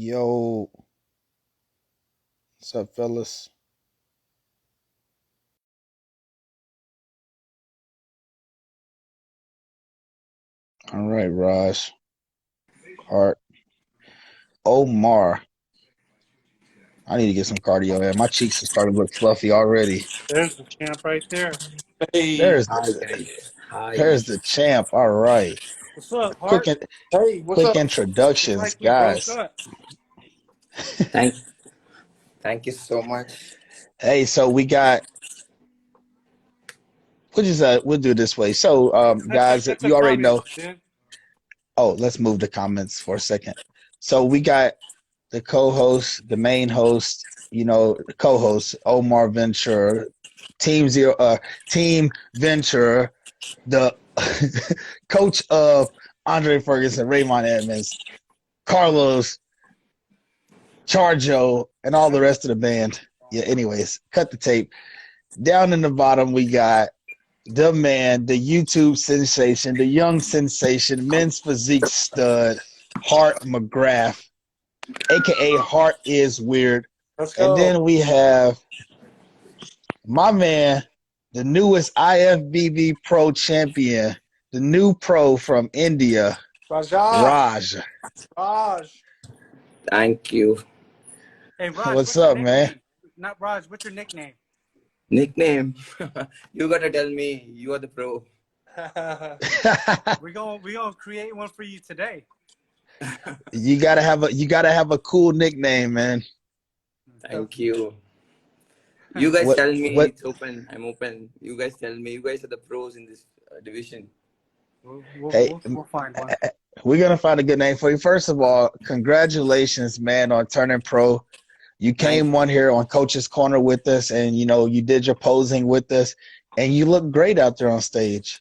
Yo, what's up, fellas? All right, Raj, Hart, Omar. I need to get some cardio, man. My cheeks are starting to look fluffy already. There's the champ right there. Hey, There's hi the guys. Hi. there's the champ. All right, What's up, quick Hart? Hey, what's quick up? It's introductions, like we broke guys. up. Thank, thank you so much. Hey, so we'll do it this way. So, guys, Check the you already comments, know. dude. Oh, let's move the comments for a second. So we got the co-host, the main host, the co-host, Omar Ventura, Team Ventura, the coach of Andre Ferguson, Raymond Edmonds, Carlos, Charjo, and all the rest of the band. Yeah, anyways, cut the tape. Down in the bottom, we got the man, the YouTube sensation, the young sensation, men's physique stud, Hart McGrath, aka Hart is Weird. Let's And go. then we have my man, the newest IFBB Pro champion, the new pro from India, Raja, Raj. Raj. Thank you. Hey, Raj, What's what's your up, man? nickname? Not Raj, what's your nickname? Nickname. You gotta tell me. You are the pro. We're gonna create one for you today. you gotta have a cool nickname, man. Thank you. You guys What tell me. what It's open. I'm open. You guys tell me. You guys are the pros in this division. We'll, we'll, hey we'll, we'll find one. we're gonna find a good name for you. First of all, congratulations, man, on turning pro. You Thank came on you. here on Coach's Corner with us, and you did your posing with us, and you look great out there on stage.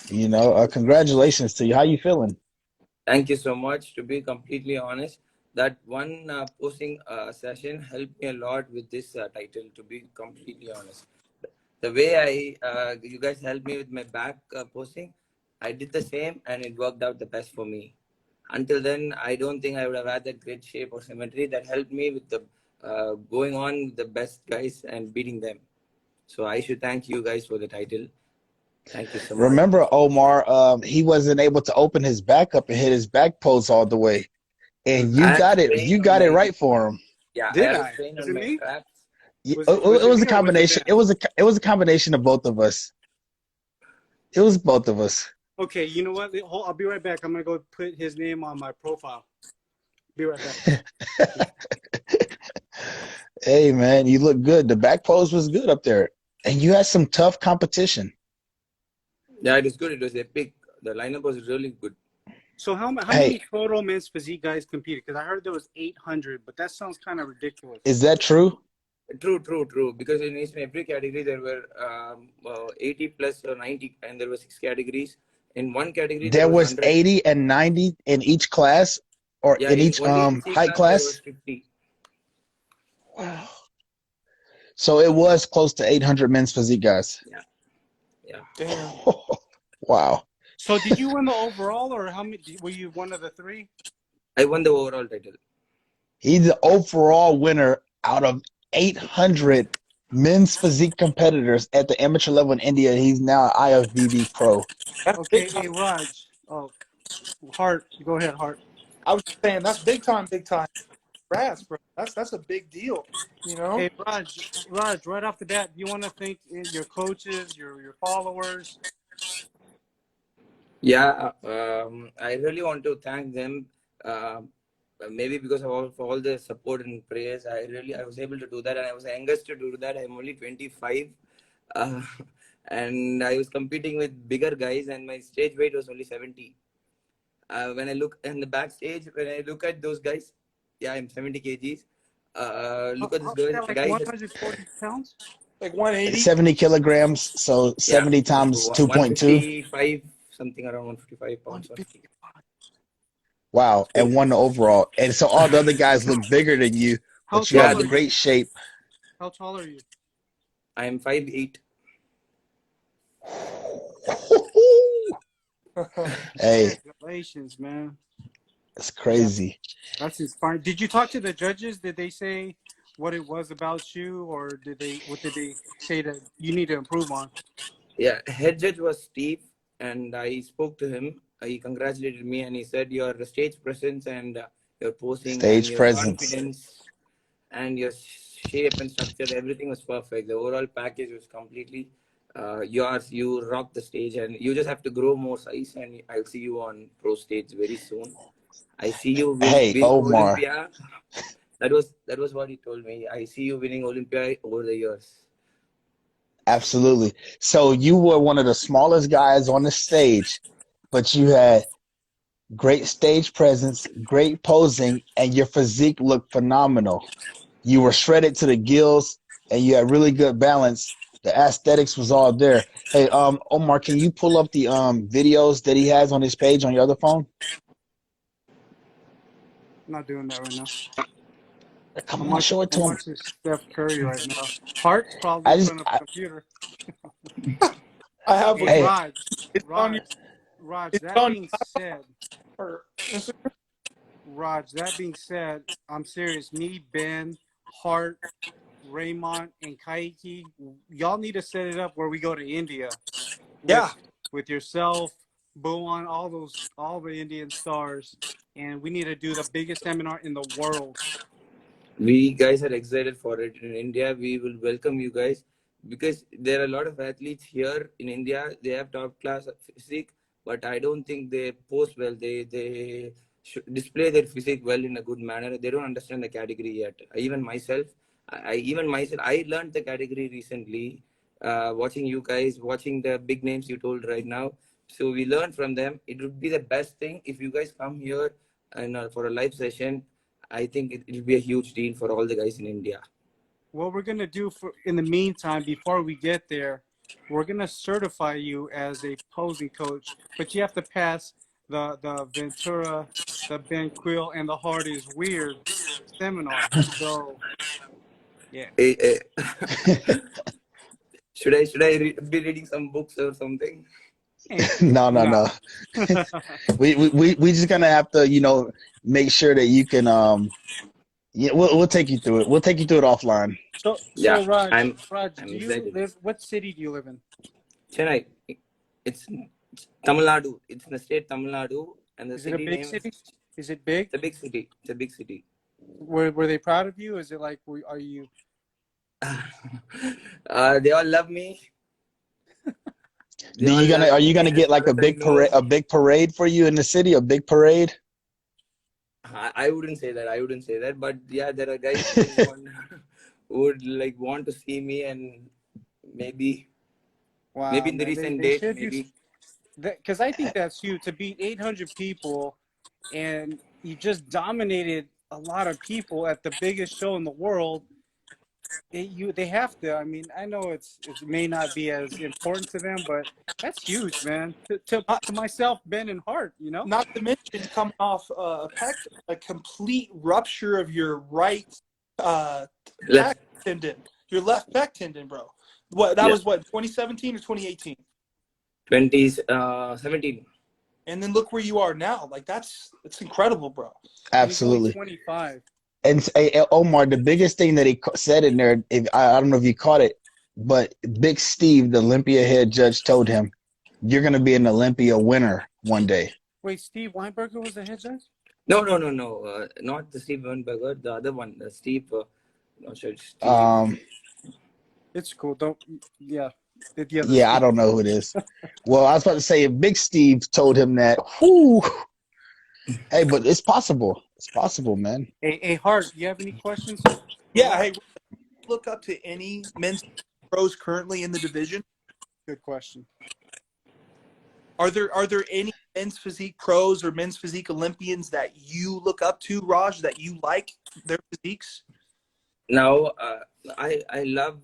Congratulations to you. How you feeling? Thank you so much. To be completely honest, that one posting session helped me a lot with this title. To be completely honest, the way you guys helped me with my back posting, I did the same and it worked out the best for me. Until then, I don't think I would have had that great shape or symmetry that helped me with the going on with the best guys and beating them. So I should thank you guys for the title. Thank you so much. Remember, Omar, he wasn't able to open his back up and hit his back pose all the way, and I you had got to it. train You on got it my right for him. I Did had to I? train Was on it my me? traps. It Was it was a me or was it combination. them? It was a combination of both of us. It was both of us. Okay, you know what? I'll be right back. I'm gonna go put his name on my profile. Be right back. Hey, man, you look good. The back pose was good up there, and you had some tough competition. Yeah, it was good. It was epic. The lineup was really good. So how Hey, many total men's physique guys competed? Because I heard there was 800, but that sounds kind of ridiculous. is that true? True. Because in every category there were 80 plus or 90, and there were 6 categories. In one category there There was was 100. 80 and 90 in each class, or Yeah, in in each only in C height class there was class. 50. Wow. So it was close to 800 men's physique guys. Yeah. Damn. Wow. So did you win the overall, or how many? Were you one of the three? I won the overall title. He's the overall winner out of 800 men's physique competitors at the amateur level in India. He's now an IFBB pro. That's Okay, big hey time. Raj. Oh, Hart. Go ahead, Hart. I was just saying that's big time, big time. Congrats, bro. That's a big deal. You know? Hey Raj. Right off the bat, do you want to thank your coaches, your followers? Yeah, I really want to thank them. Uh, Maybe because of all the support and prayers, I was able to do that, and I was the youngest to do that. I'm only 25, uh, and I was competing with bigger guys, and my stage weight was only 70. When I look in the backstage, when I look at those guys, yeah, I'm 70 kgs. Look at this Is that like guys. 140 pounds? Like 180. 70 kilograms, so Yeah, 70 times 2.2. 155, something around 155 pounds. 150. Wow. And won the overall. And so all the other guys look bigger than you, How but you Yeah, tall have are you? great shape. How tall are you? I'm 5'8". Hey, Congratulations, man. It's crazy. That's inspiring. Did you talk to the judges? Did they say what it was about you, or what did they say that you need to improve on? Yeah, head judge was Steve, and I spoke to him. He congratulated me, and he said your stage presence and your posing and Stage your presence. confidence and your shape and structure, everything was perfect. The overall package was completely yours. You rock the stage, and you just have to grow more size. And I'll see you on pro stage very soon. I see you Hey, winning Omar. Olympia. That was what he told me. I see you winning Olympia over the years. Absolutely. So you were one of the smallest guys on the stage, but you had great stage presence, great posing, and your physique looked phenomenal. You were shredded to the gills, and you had really good balance. The aesthetics was all there. Hey, Omar, can you pull up the videos that he has on his page on your other phone? I'm not doing that right now. Come on, show it I'm to him. watching Steph Curry right now. Hart's probably I in just, front of a computer. I have Hey, a hey, Raj, it's on your Raj. it's That on being said, your Instagram. Raj. That being said, I'm serious. Me, Ben, Hart, Raymond, and Kaiki, y'all need to set it up where we go to India Yeah. with yourself, Bowen, all the Indian stars, and we need to do the biggest seminar in the world. We guys are excited for it. In India, we will welcome you guys because there are a lot of athletes here in India. They have top class physique, but I don't think they post well. They should display their physique well in a good manner. They don't understand the category yet. I learned the category recently, watching you guys, watching the big names you told right now. So we learned from them. It would be the best thing if you guys come here and for a live session. I think it'll be a huge deal for all the guys in India. What we're gonna do in the meantime, before we get there, we're gonna certify you as a posing coach, but you have to pass the Ventura, the Ben Quill, and the Hard is Weird seminar. So yeah. Should I be reading some books or something? no, no, No. no. We just gonna have to, make sure that you can, yeah, we'll take you through it. We'll take you through it offline. So Yeah, Raj, I'm do you excited. live? What city do you live in? Chennai. It's Tamil Nadu. It's in the state Tamil Nadu, and the Is it a city big name is. city? Is it big? It's a big city. It's a big city. Were they proud of you? Is it like are you? They all love me. Are you gonna get like a big parade for you in the city? A big parade? I wouldn't say that. I wouldn't say that. But yeah, there are guys who would like want to see me, and maybe Wow, in the man, recent they dates, should do maybe. because I think that's huge to beat 800 people, and you just dominated a lot of people at the biggest show in the world. They have to. I mean, I know it may not be as important to them, but that's huge, man. To myself, Ben and Hart, Not to mention coming off a complete rupture of your right pec tendon, your left pec tendon, bro. Was what 2017 or 2018? 2017. And then look where you are now. Like it's incredible, bro. Absolutely. He's only 25. And Omar, the biggest thing that he said in there, I don't know if you caught it, but Big Steve, the Olympia head judge, told him, "You're going to be an Olympia winner one day." Wait, Steve Weinberger was the head judge? No. Not the Steve Weinberger. The other one, Steve. Not sure. Um, It's cool. Yeah. yeah, I don't know who it is. Well, I was about to say, if Big Steve told him that, whoo, hey, but it's possible. It's possible, man. Hey, Hart, do you have any questions? Yeah. Hey, look up to any men's pros currently in the division? Good question. Are there any men's physique pros or men's physique Olympians that you look up to, Raj, that you like their physiques? Now, I love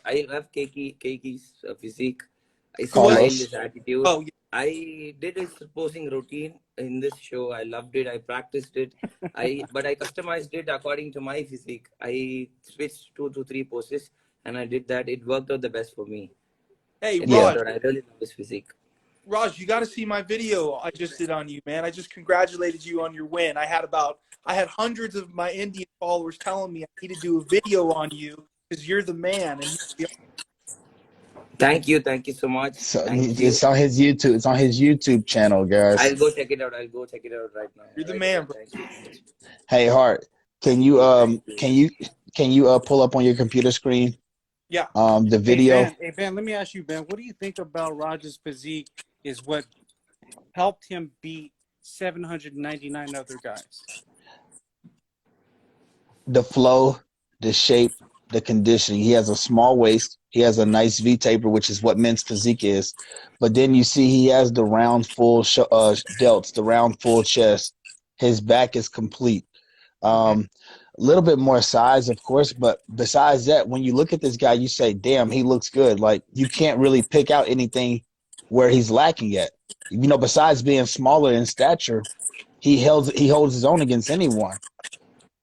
I love Keiki's physique. I style his attitude. Oh, yeah. I did his posing routine in this show. I loved it. I practiced it. But I customized it according to my physique. I switched 2 to 3 poses, and I did that. It worked out the best for me. Hey, Yeah. Raj, I really love his physique. Raj, you got to see my video I just did on you, man. I just congratulated you on your win. I had hundreds of my Indian followers telling me I need to do a video on you because you're the man. And Thank you so much. So Thank you. it's on his YouTube. It's on his YouTube channel, guys. I'll go check it out. I'll go check it out right now. you're the man, bro. Thank you so much. Hey, Hart, can you pull up on your computer screen? Yeah. The video. Hey Ben, let me ask you, Ben, what do you think about Raj's physique is what helped him beat 799 other guys? The flow, the shape, the conditioning. He has a small waist. He has a nice V taper, which is what men's physique is. But then you see he has the round, full delts, the round, full chest. His back is complete. A little bit more size, of course, but besides that, when you look at this guy, you say, damn, he looks good. Like, you can't really pick out anything where he's lacking at. You know, besides being smaller in stature, he holds his own against anyone.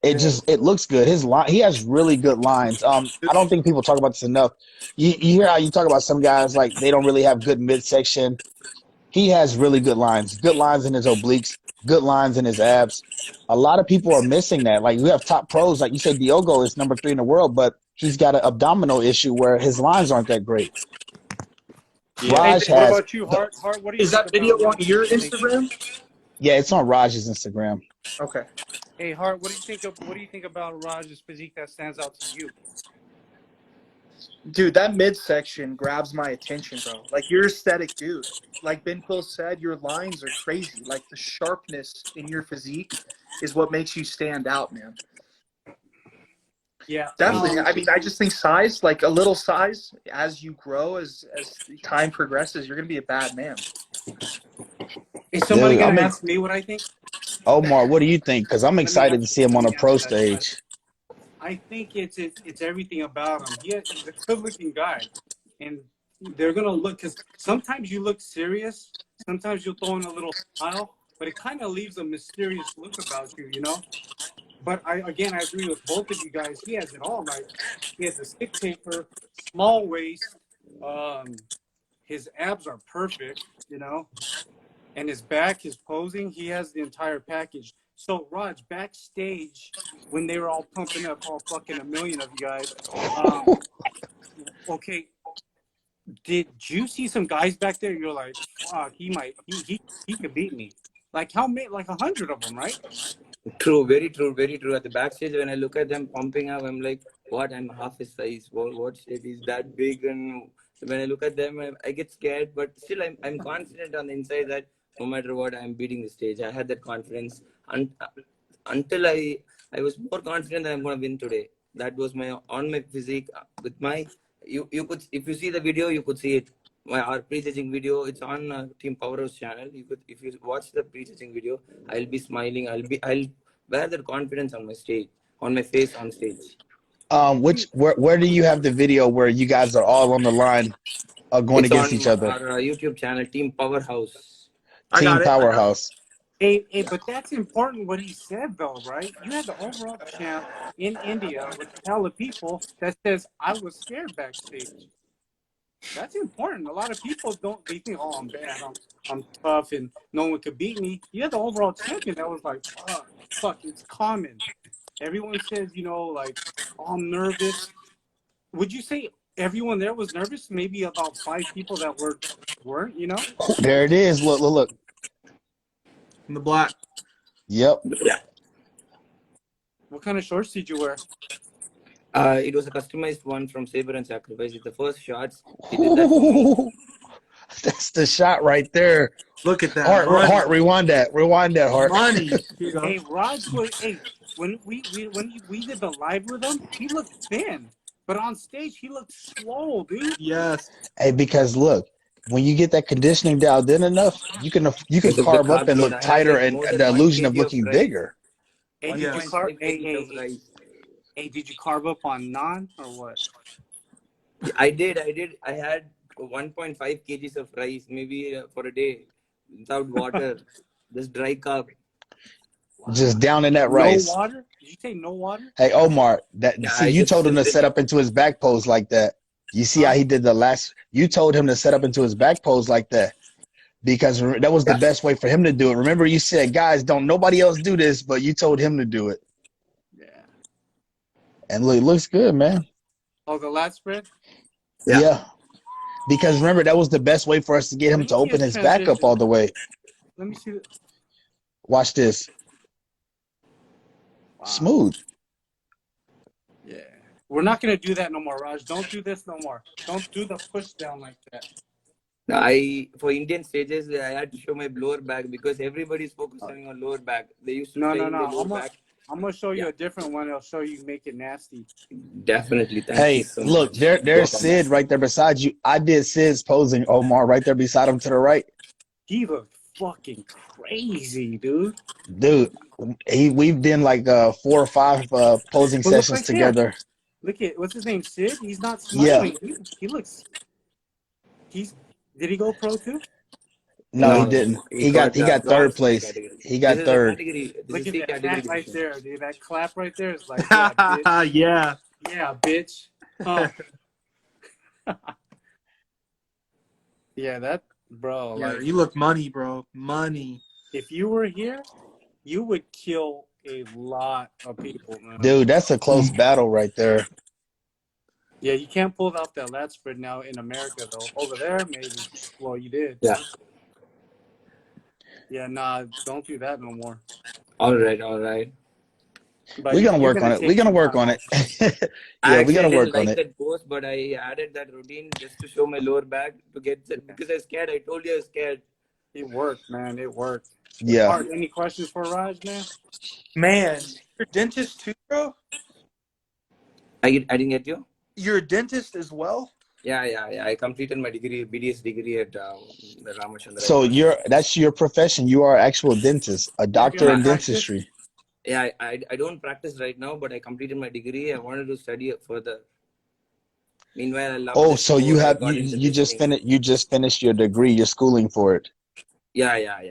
It looks good. He has really good lines. I don't think people talk about this enough. You hear how you talk about some guys like they don't really have good midsection. He has really good lines in his obliques, good lines in his abs. A lot of people are missing that. Like, we have top pros, like you said, Diogo is number 3 in the world, but he's got an abdominal issue where his lines aren't that great. Yeah. Raj What has. about you, Hart? Hart, what do you Is think that video about on your Raj's physique? Instagram? Yeah, it's on Raj's Instagram. Okay. Hey, Hart, what do you think about Raj's physique that stands out to you? Dude, that midsection grabs my attention, bro. Like, you're aesthetic, dude. Like Ben Quill said, your lines are crazy. Like, the sharpness in your physique is what makes you stand out, man. Yeah, Definitely. I mean, I just think size, like a little size, as you grow, as time progresses, you're going to be a bad man. Is somebody Dude, gonna ask me what I think? Omar, what do you think? Because I'm excited to see him on a pro Let me answer that stage. I think it's everything about him. He's a good-looking guy, and they're gonna look because sometimes you look serious, sometimes you'll throw in a little smile, but it kind of leaves a mysterious look about you, you know. But I agree with both of you guys. He has it all. Like, he has a stick taper, small waist, his abs are perfect, you know, and his back, his posing, he has the entire package. So, Raj, backstage, when they were all pumping up, all fucking a million of you guys, okay, did you see some guys back there? You're like, fuck, he could beat me. Like, how many? Like 100 of them, right? True, very true, very true. At the backstage, when I look at them pumping up, I'm like, what? I'm half his size. What shit is that big? And when I look at them, I get scared, but still, I'm confident on the inside that no matter what, I'm beating the stage. I had that confidence until I was more confident that I'm going to win today. That was my physique with my. You could, if you see the video, you could see it. Our pre-judging video, it's on Team Powerhouse channel. You could, if you watch the pre-judging video, I'll be smiling. I'll wear that confidence on my stage, on my face on stage. Where do you have the video where you guys are all on the line going It's against on each other? our YouTube channel, Team Powerhouse. Team Powerhouse. Hey, but that's important what he said, though, right? You had the overall champ in India with hella people that says, I was scared backstage. That's important. A lot of people they think, oh, I'm bad, I'm tough, and no one could beat me. You had the overall champion that was like, fuck, it's common. Everyone says, you know, like, oh, I'm nervous. Would you say everyone there was nervous? Maybe about 5 people that weren't, you know? There it is. Look. In the black. Yep. Yeah. What kind of shorts did you wear? It was a customized one from Saber and Sacrifice. It's the first shots. He did that for me. That's the shot right there. Look at that. Hart, rewind that, Hart. Money. Hey, Raj, when we did the live with him, he looked thin, but on stage he looked swole, dude. Yes. Hey, because look, when you get that conditioning dialed in enough, you can carve up and look tighter, and the illusion of looking bigger. Hey, did you carve? Hey, did you carve up on naan or what? I did. I had 1.5 kgs of rice, maybe for a day, without water, just dry cup. Wow. Just down in that rice. No water? Did you say no water? Hey, Omar, you told him to set up into his back pose like that. You see how he did the last? You told him to set up into his back pose like that. because that was the best way for him to do it. Remember, you said, guys, don't nobody else do this, but you told him to do it. Yeah. And look, it looks good, man. Oh, the lat spread? Yeah. Because remember, that was the best way for us to get him Let to me see open his his back up all transition. the way. Let me see. Watch this. Wow. Smooth. Yeah. We're not going to do that no more, Raj. Don't do this no more. Don't do the push down like that. For Indian stages, I had to show my lower back because everybody's focusing on lower back. They used to No. train the lower back. I'm going to show you a different one. It'll show you make it nasty. Definitely. Thank you Hey, so look, much. there's Sid right there beside you. I did Sid's posing, Omar, right there beside him to the right. He looked fucking crazy, dude. Dude, we've done like 4 or 5 posing But look sessions right there. together. Look at, what's his name, Sid? He's not Yeah. smiling. He looks, did he go pro too? No, he didn't. He got third place. He got third. Look at that hat right there, dude. That clap right there is like, yeah, bitch. Yeah. Yeah, bitch. Oh. Yeah, that, bro. Yeah, Like, you look money, bro. Money. if you were here, you would kill a lot of people, man. Dude, that's a close battle right there. Yeah, you can't pull off that lat spread now in America, though. Over there, maybe. Well, you did. Yeah. Yeah, nah, don't do that no more. All right. But We're gonna work on it. We're gonna work on it. Yeah, we gotta work on it. That post, but I added that routine just to show my lower back to get because I was scared. I told you I was scared. It worked, man. It worked. Yeah. Art, any questions for Raj, man? Man, you're a dentist too, bro? I didn't get you. You're a dentist as well? Yeah. I completed my degree, BDS degree at the Ramachandra. So that's your profession. You are an actual dentist, a doctor in dentistry. Yeah, I don't practice right now, but I completed my degree. I wanted to study it further. Meanwhile, I love. So you just finished your degree. You're schooling for it. Yeah.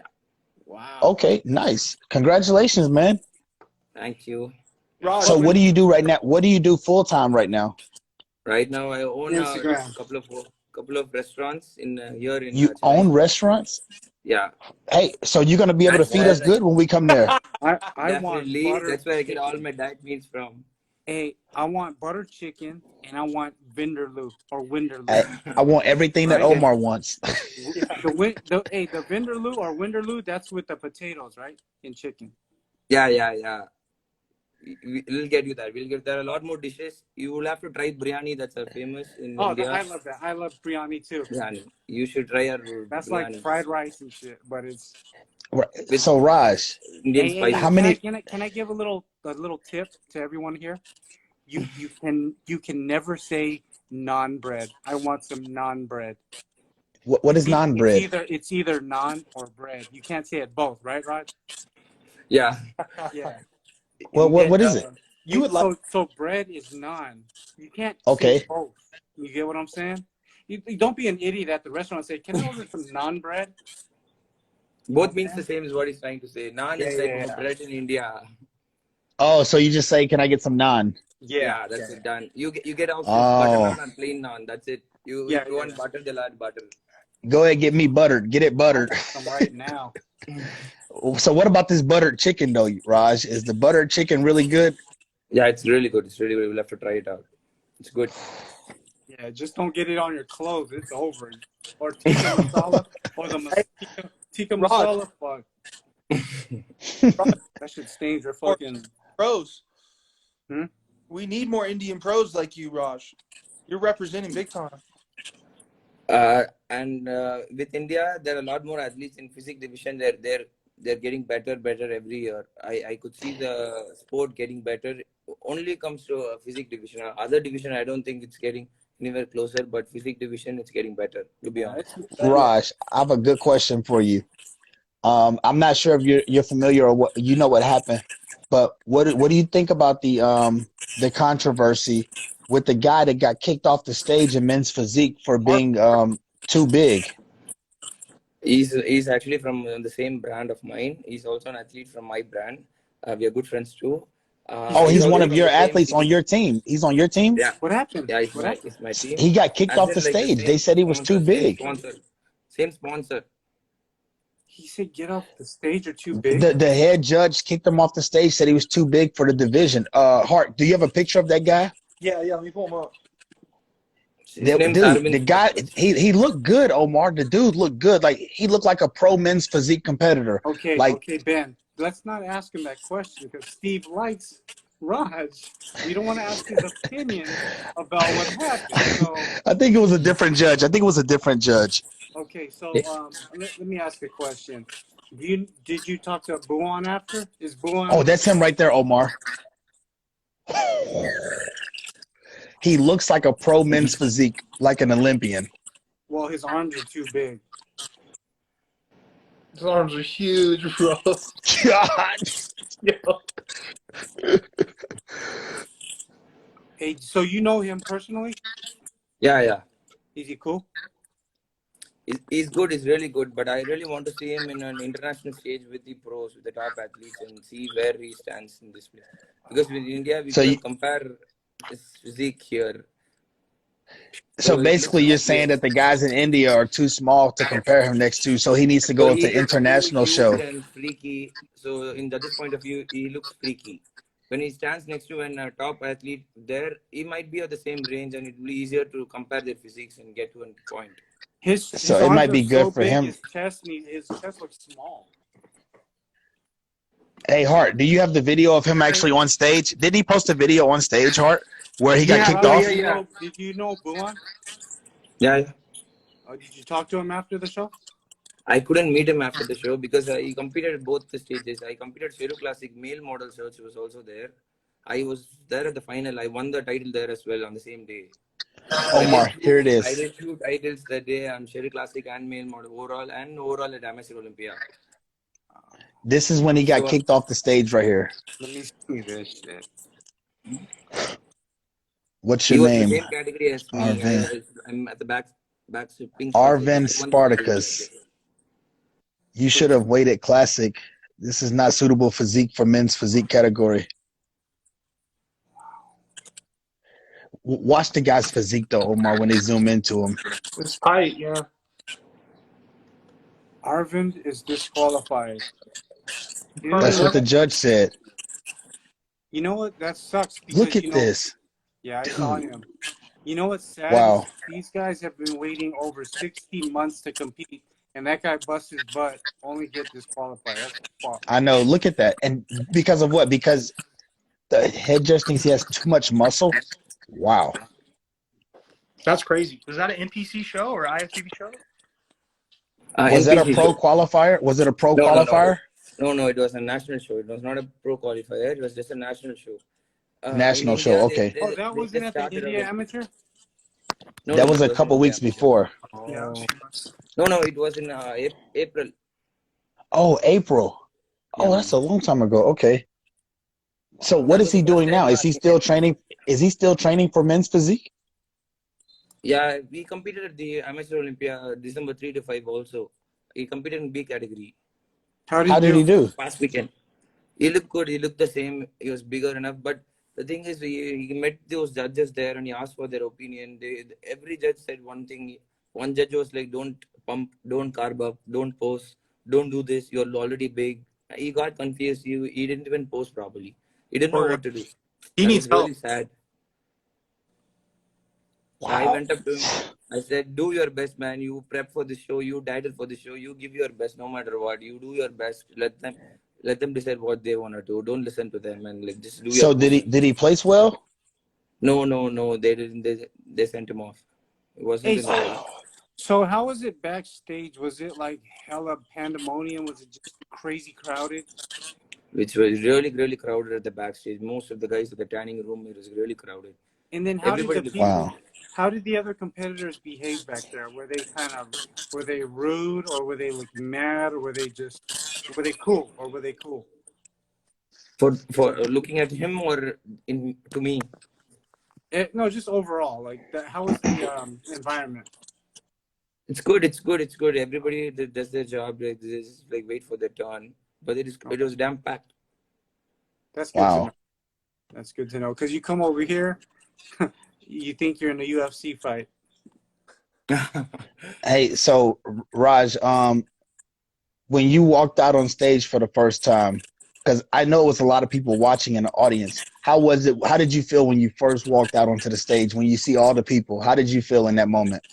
Wow. Okay, nice. Congratulations, man. Thank you. Raj, So what do you do right now? What do you do full time right now? Right now, I own a Instagram. couple of restaurants here in. You own restaurants? Yeah. Hey, so you're gonna be able to feed us good when we come there? I want butter. That's where I get all my diet meals from. Hey, I want butter chicken and I want Vindaloo or Winderloo. I want everything that Omar wants. The Vindaloo or Winderloo, that's with the potatoes, right? In chicken. Yeah. We'll get you that. There are a lot more dishes. You will have to try biryani. That's famous in India. I love that. I love biryani too. Biryani. You should try our That's biryani. like fried rice and shit, but it's. So Raj, Indian spice. How many? Can I give a little tip to everyone here? You can never say naan bread. I want some naan bread. What is naan bread? It's either naan or bread. You can't say it both, right, Raj? Yeah. Yeah. Well, what is it? You would like so bread is naan. You can't say both. You get what I'm saying? You don't be an idiot at the restaurant and say, "Can I order some naan bread?" Both means the same is what he's trying to say. Naan is like bread in India. Oh, so you just say, "Can I get some naan?" Yeah, that's it. Done. You get out butter naan and plain naan. That's it. If you want butter, they'll add butter. Go ahead, get me buttered. Get it buttered. Right now. So what about this buttered chicken though, Raj? Is the buttered chicken really good? Yeah, it's really good. We'll have to try it out. It's good. Yeah, just don't get it on your clothes. It's over. Or tikka masala. Or the tikka masala. Fuck. That shit stains your fucking... Pros. We need more Indian pros like you, Raj. You're representing big time. And with India, there are a lot more athletes in physique division. They're getting better every year. I could see the sport getting better. Only comes to physique division. Other division, I don't think it's getting anywhere closer. But physique division, it's getting better. To be honest. Raj, I have a good question for you. I'm not sure if you're familiar or what you know what happened, but what do you think about the controversy with the guy that got kicked off the stage in men's physique for being too big? He's actually from the same brand of mine. He's also an athlete from my brand. We are good friends too. He's one of your athletes on your team. He's on your team? Yeah. What happened? Yeah, he's my team. He got kicked off the stage. They said he was too big. Same sponsor. He said get off the stage or too big. The head judge kicked him off the stage, said he was too big for the division. Hart, do you have a picture of that guy? Yeah, let me pull him up. His name's Dude, the Aravind guy, Spartacus. he looked good, Omar. The dude looked good. Like, he looked like a pro men's physique competitor. Okay, Like, okay, Ben. Let's not ask him that question because Steve likes Raj. We don't want to ask his opinion about what happened. So I think it was a different judge. okay, so Yes. let me ask a question. Did you talk to Buon after? Is Buon? Oh, that's him right there, Omar. He looks like a pro men's physique, like an Olympian. Well, his arms are too big. His arms are huge, bro. God. Yo. Hey, so you know him personally? Yeah. Is he cool? He's good. He's really good. But I really want to see him in an international stage with the pros, with the top athletes, and see where he stands in this place. Because with India, we couldn't compare his physique here. So basically, you're saying that the guys in India are too small to compare him next to, so he needs to go to international show. And freaky. So in judge's point of view, he looks freaky. When he stands next to a top athlete, there he might be at the same range, and it will be easier to compare their physiques and get to a point. So it might be good for him. His chest looks small. Hey, Hart, do you have the video of him actually on stage? Did he post a video on stage, Hart, where he got kicked off? Yeah. Did you know Buon? Yeah. Oh, did you talk to him after the show? I couldn't meet him after the show because he competed at both the stages. I competed Shero Classic male model search was also there. I was there at the final. I won the title there as well on the same day. Omar, here it I is. did 2 titles that day on Shero Classic and male model overall at Amateur Olympia. This is when he got kicked off the stage right here. Let me see this shit. What's your name? He was the same category as me. I'm at the back pink. Aravind Spartacus. You should have waited classic. This is not suitable physique for men's physique category. Watch the guy's physique though, Omar, when they zoom into him. It's tight, yeah. Aravind is disqualified. That's what the judge said. You know what? That sucks. Because, Look at this. Yeah, I saw him. You know what's sad? Wow. These guys have been waiting over 60 months to compete, and that guy busts his butt, only get disqualified. That's fuck. I know. Look at that. And because of what? Because the head judge thinks he has too much muscle. Wow. That's crazy. Was that an NPC show or IFBB show? Was that a pro qualifier? Was it a pro qualifier? No, it was a national show. It was not a pro qualifier. It was just a national show. National show, okay. That wasn't at the India Amateur? No, that was a couple weeks before. Yeah. No, it was in April. Oh, April. Oh, that's a long time ago. Okay. So what is he doing now? Is he still training? Is he still training for men's physique? Yeah, we competed at the Amateur Olympia December 3 to 5 also. He competed in B category. How did he do? Past weekend. He looked good. He looked the same. He was bigger enough. But the thing is, he met those judges there and he asked for their opinion. Every judge said one thing. One judge was like, don't pump, don't carb up, don't pose, don't do this. You're already big. He got confused. He didn't even pose properly. He didn't know what to do. He needs help. Really sad. Wow. I went up to him. I said, do your best, man. You prep for the show. You dieted for the show. You give your best no matter what. You do your best. Let them decide what they want to do. Don't listen to them and like just do your best. So did he place well? No. They didn't. They sent him off. It wasn't. So how was it backstage? Was it like hella pandemonium? Was it just crazy crowded? Which was really, really crowded at the backstage. Most of the guys at the tanning room, it was really crowded. And then how did the other competitors behave back there? Were they rude or were they like mad or were they cool? For looking at him or to me? No, just overall. Like how was the environment? It's good. Everybody does their job. Like, they just like wait for their turn. But it was damn packed. That's good to know. That's good to know. Because you come over here, you think you're in a UFC fight. Hey, so Raj, when you walked out on stage for the first time, because I know it was a lot of people watching in the audience. How was it? How did you feel when you first walked out onto the stage? When you see all the people, how did you feel in that moment?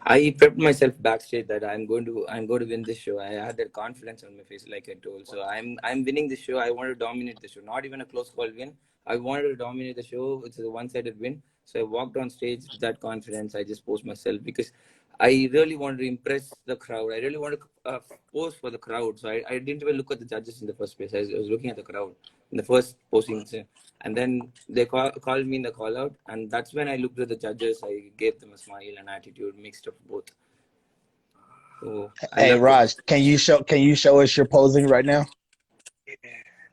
I prepped myself backstage that I'm going to win this show. I had that confidence on my face, like I told. So I'm winning the show. I want to dominate the show. Not even a close call win. I wanted to dominate the show. It's a one-sided win. So I walked on stage with that confidence. I just posed myself because I really wanted to impress the crowd. I really wanted to pose for the crowd. So I didn't even look at the judges in the first place. I was looking at the crowd in the first posing. And then they called me in the call out. And that's when I looked at the judges. I gave them a smile and attitude, mixed of both. So Hey Raj, can you show us your posing right now?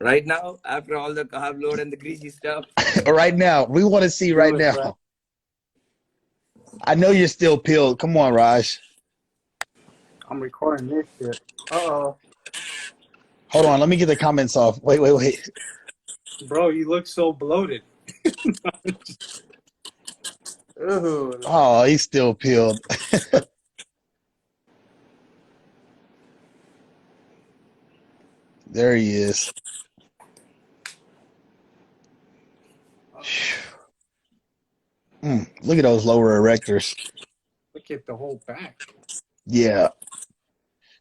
right now, after all the carb load and the greasy stuff. Right now, we want to see right now. Bro. I know you're still peeled. Come on, Raj. I'm recording this shit. Uh-oh. Hold on, let me get the comments off. Wait. Bro, you look so bloated. Ooh. Oh, he's still peeled. There he is. Look at those lower erectors. Look at the whole back. Yeah.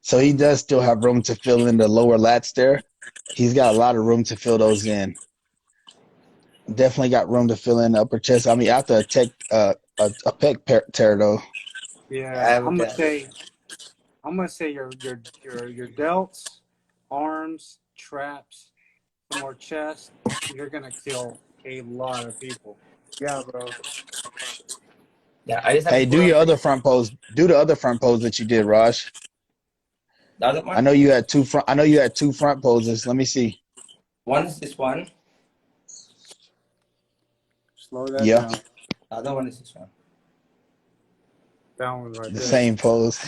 So he does still have room to fill in the lower lats there. He's got a lot of room to fill those in. Definitely got room to fill in the upper chest. I mean, after a pec tear though. Yeah, I'm gonna say your delts, arms, traps, some more chest. You're gonna kill a lot of people. Yeah, bro. Yeah, I just have Hey, to do put your on other front pose. Do the other front pose that you did, Raj. the other one. I know you had two front poses. Let me see. One is this one. Slow that Yeah, down. The other one is this one. That one right the there. same pose.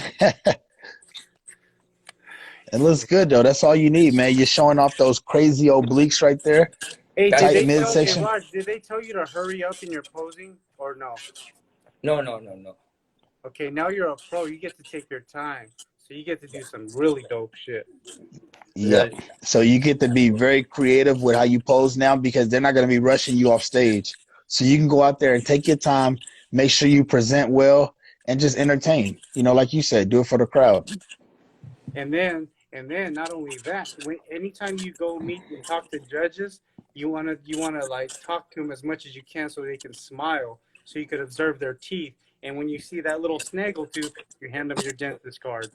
It looks good though. That's all you need, man. You're showing off those crazy obliques right there. Hey, Tight did they tell midsection. you, Raj, did they tell you to hurry up in your posing or no? No. Okay, now you're a pro. You get to take your time. So you get to do some really dope shit. Yep. So you get to be very creative with how you pose now because they're not going to be rushing you off stage. So you can go out there and take your time, make sure you present well, and just entertain. You know, like you said, do it for the crowd. And then not only that, anytime you go meet and talk to judges, you wanna like talk to them as much as you can so they can smile, so you could observe their teeth. And when you see that little snaggle tooth, you hand them your dentist card.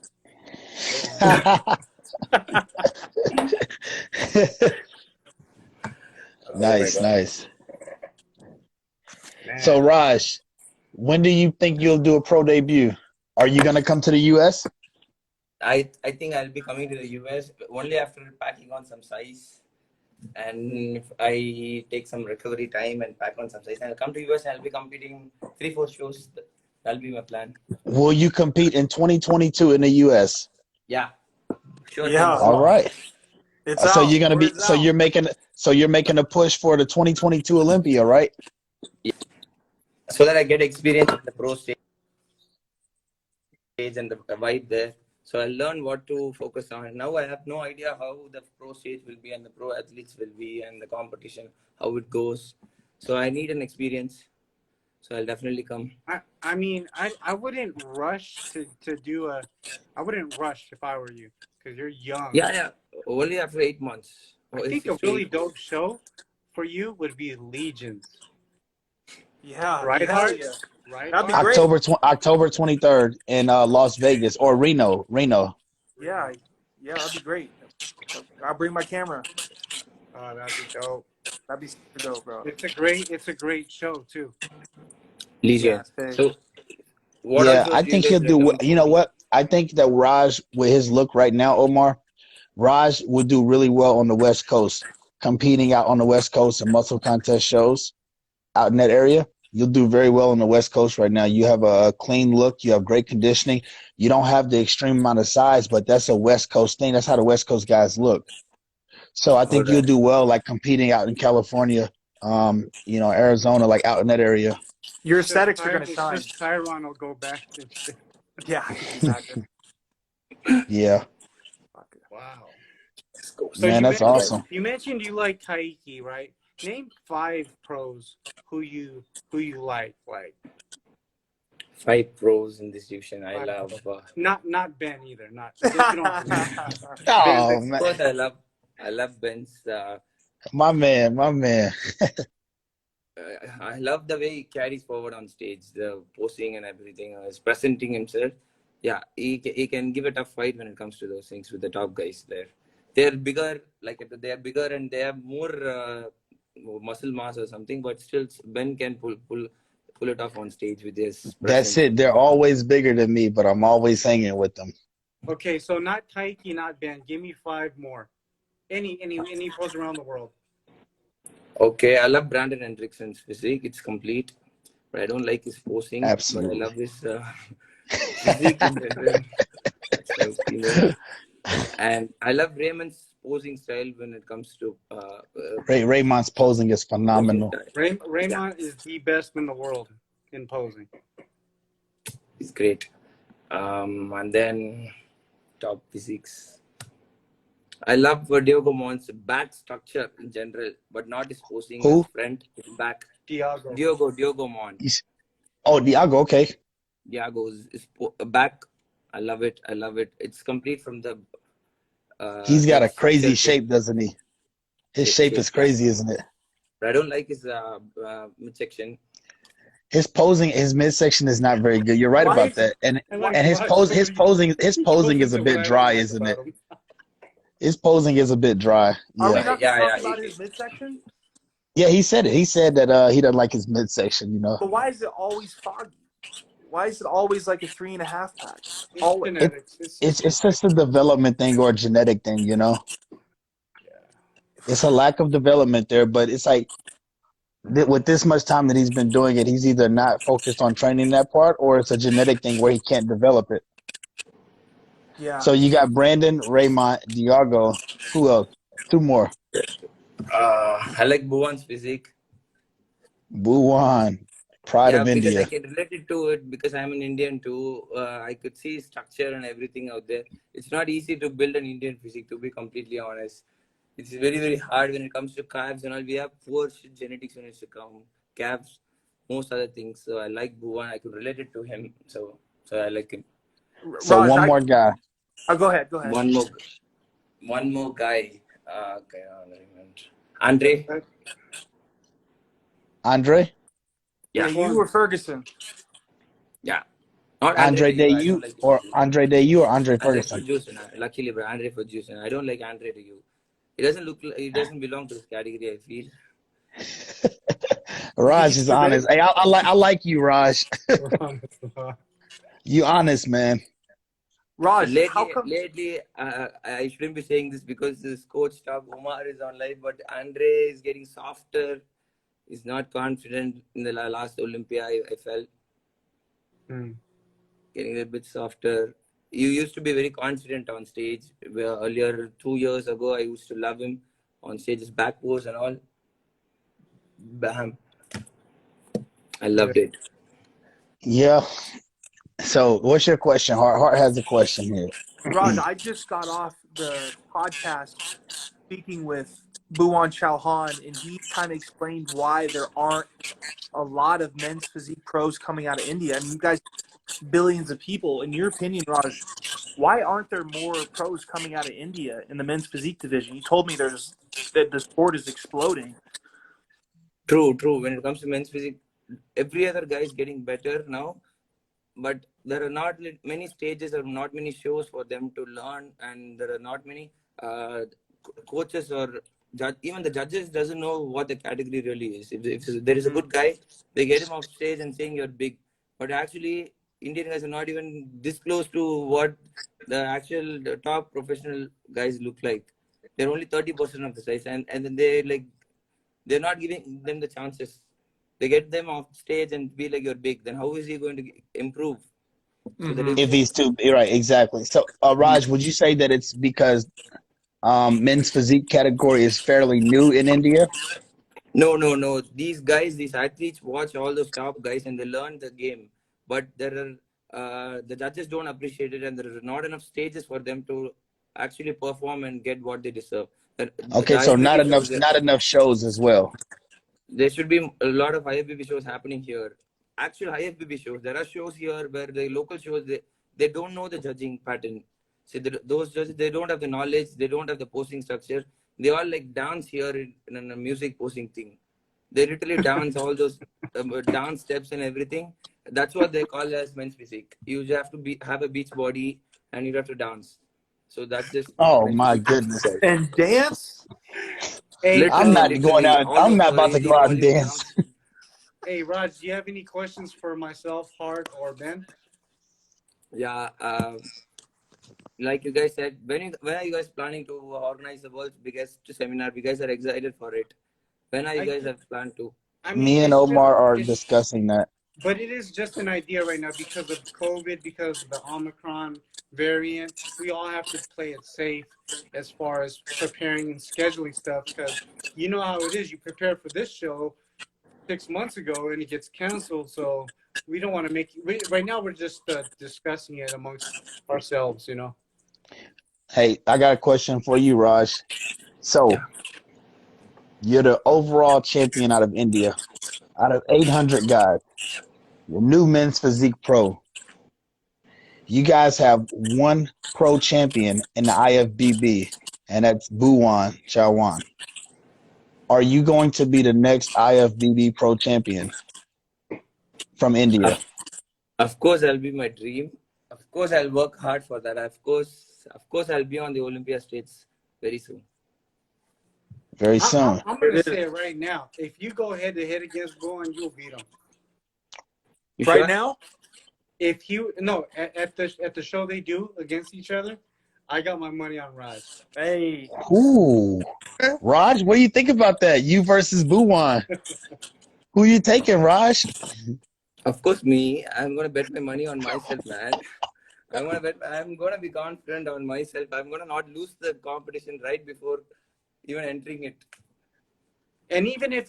Nice. Man. So Raj, when do you think you'll do a pro debut? Are you gonna come to the US? I think I'll be coming to the US only after packing on some size. And if I take some recovery time and pack on some size, I'll come to US and I'll be competing 3-4 shows. That'll be my plan. Will you compete in 2022 in the US? Yeah. Sure. Yeah. All right. It's So out. you're gonna be Word's out. you're making a push for the 2022 Olympia, right? So that I get experience in the pro stage and the vibe there. So I'll learn what to focus on. Now I have no idea how the pro stage will be and the pro athletes will be and the competition, how it goes. So I need an experience. So I'll definitely come. I mean, I wouldn't rush to do a. I wouldn't rush if I were you, because you're young. Yeah. Only after 8 months. I think a really dope show for you would be Legions. Yeah. Right, hell Hart? yeah. Right, That'd be Hart? great. October 23rd in Las Vegas or Reno. Yeah, that'd be great. I'll bring my camera. Oh, that'd be dope. That'd be super dope, bro. It's a great show too. Leisure. Yeah, So what Yeah, also I do you think guys he'll do. recommend You for know me? what? I think that Raj, with his look right now, Omar, Raj would do really well on the West Coast, competing out on the West Coast in muscle contest shows out in that area. You'll do very well on the West Coast right now. You have a clean look. You have great conditioning. You don't have the extreme amount of size, but that's a West Coast thing. That's how the West Coast guys look. So I think you'll do well, like competing out in California, Arizona, like out in that area. Your aesthetics are gonna It's shine. just Tyron will go back and shit. Yeah, exactly. Yeah. Wow. Go. So Man, that's awesome. you mentioned you like Taiki, right? Name 5 pros who you like. 5 pros in this division. I 5 love. pros. Not Ben either. Not you don't have to name Ben. Oh Of man, course, I love Ben's. my man. I love the way he carries forward on stage, the posing and everything. He's presenting himself. Yeah, he can give a tough fight when it comes to those things with the top guys there. They're bigger, they are bigger and they have more muscle mass or something, but still Ben can pull it off on stage with his That's presence. it. They're always bigger than me, but I'm always hanging with them. Okay, so not Taiki, not Ben. Give me 5 more. Any pros around the world. Okay, I love Brandon Hendrickson's physique. It's complete, but I don't like his posing. Absolutely. But I love his physique in general. So, and I love Raymond's posing style when it comes to Raymond's posing is phenomenal. Raymond is the best in the world in posing. He's great. And then top physiques. I love Diogo Mon's back structure in general, but not his posing. Who? His front, his back. Diogo Mon. Oh, Diago, okay. Diogo's back. I love it. It's complete from the. He's got a crazy structure. shape, doesn't he? His shape is crazy, isn't it? But I don't like his midsection. His posing, his midsection is not very good. You're right about that. And his posing is a bit dry, isn't it? His posing is a bit dry. Are we Yeah. not talking about his midsection? Yeah, he said it. He said that he doesn't like his midsection, you know. But why is it always foggy? Why is it always like a 3.5 pack? Always. It's just a development thing or a genetic thing, you know. It's a lack of development there, but it's like with this much time that he's been doing it, he's either not focused on training that part or it's a genetic thing where he can't develop it. Yeah. So you got Brandon, Raymond, Diago. Who else? 2 more. I like Bhuvan's physique. Bhuvan, pride of because India. I can relate to it because I'm an Indian too. I could see structure and everything out there. It's not easy to build an Indian physique, to be completely honest. It's very, very hard when it comes to calves and all. We have poor genetics when it's to come calves, most other things. So I like Bhuvan. I could relate it to him. So I like him. So Raj, one more guy. Go ahead. One more guy. Okay, Andre. Andre? Yeah, you or Ferguson? Yeah. Not Andre Dayu Dayu or Andre Dayu or Andre Andre Ferguson? Luckily, but Andre Ferguson. I don't like Andre Dayu. He doesn't belong to this category, I feel. Raj is honest. Hey, I like you, Raj. You honest, man. Raj, lately, I shouldn't be saying this because this coach staff Omar is on live, but Andre is getting softer. He's not confident in the last Olympia. I felt getting a bit softer. You used to be very confident on stage. Where earlier, 2 years ago, I used to love him on stage, his back pose and all. Bam! I loved it. Yeah. So, what's your question? Hart has a question here. Raj, I just got off the podcast speaking with Bhuvan Chauhan, and he kind of explained why there aren't a lot of men's physique pros coming out of India. I mean, you guys, billions of people. In your opinion, Raj, why aren't there more pros coming out of India in the men's physique division? You told me that the sport is exploding. True. When it comes to men's physique, every other guy is getting better now. But there are not many stages or not many shows for them to learn, and there are not many coaches or even the judges doesn't know what the category really is. If there is a good guy, they get him off stage and saying you're big, but actually Indian guys are not even this close to what the top professional guys look like. They're only 30% of the size, and then they're not giving them the chances. They get them off stage and be like, you're big. Then how is he going to improve? So If he's too, you're right, exactly. So, Raj, would you say that it's because men's physique category is fairly new in India? No. These athletes watch all those top guys and they learn the game. But there are the judges don't appreciate it, and there are not enough stages for them to actually perform and get what they deserve. Okay, The so IFBB shows, not enough shows as well. there should be a lot of IFBB shows happening here. Actual IFBB shows. There are shows here where the local shows, they don't know the judging pattern. See, those judges, they don't have the knowledge. They don't have the posing structure. They all like dance here in a music posing thing. They literally dance all those dance steps and everything. That's what they call as men's physique. You just have to have a beach body and you have to dance. So that's just Oh men's my physique. goodness. And dance? Hey, I'm not going Literally, out. all I'm those not about to crazy go out and Bollywood dance. hey, Raj, do you have any questions for myself, Hart, or Ben? Yeah, like you guys said, when are you guys planning to organize the world's biggest seminar? You guys are excited for it. When are you guys have planned to? I mean, Me and Omar are discussing that. but it is just an idea right now because of COVID, because of the Omicron variant. We all have to play it safe as far as preparing and scheduling stuff, because you know how it is. You prepare for this show 6 months ago and it gets canceled, so we don't want to make it. Right now, we're just discussing it amongst ourselves, you know. Hey, I got a question for you, Raj. So, you're the overall champion out of India, out of 800 guys. You're new men's physique pro. You guys have one pro champion in the IFBB, and that's Bhuwan Chauhan. Are you going to be the next IFBB pro champion from India? Of course, that'll be my dream. Of course, I'll work hard for that. Of course, I'll be on the Olympia stage very soon. Very soon. I'm going to say it right now. If you go head to head against Bowen, you'll beat him. You Right sure? now? If you at the show they do against each other, I got my money on Raj. Hey. Ooh. Raj, what do you think about that? You versus Bhuwan. Who you taking, Raj? Of course, me. I'm gonna bet my money on myself, man. I'm gonna be confident on myself. I'm gonna not lose the competition right before even entering it. And even in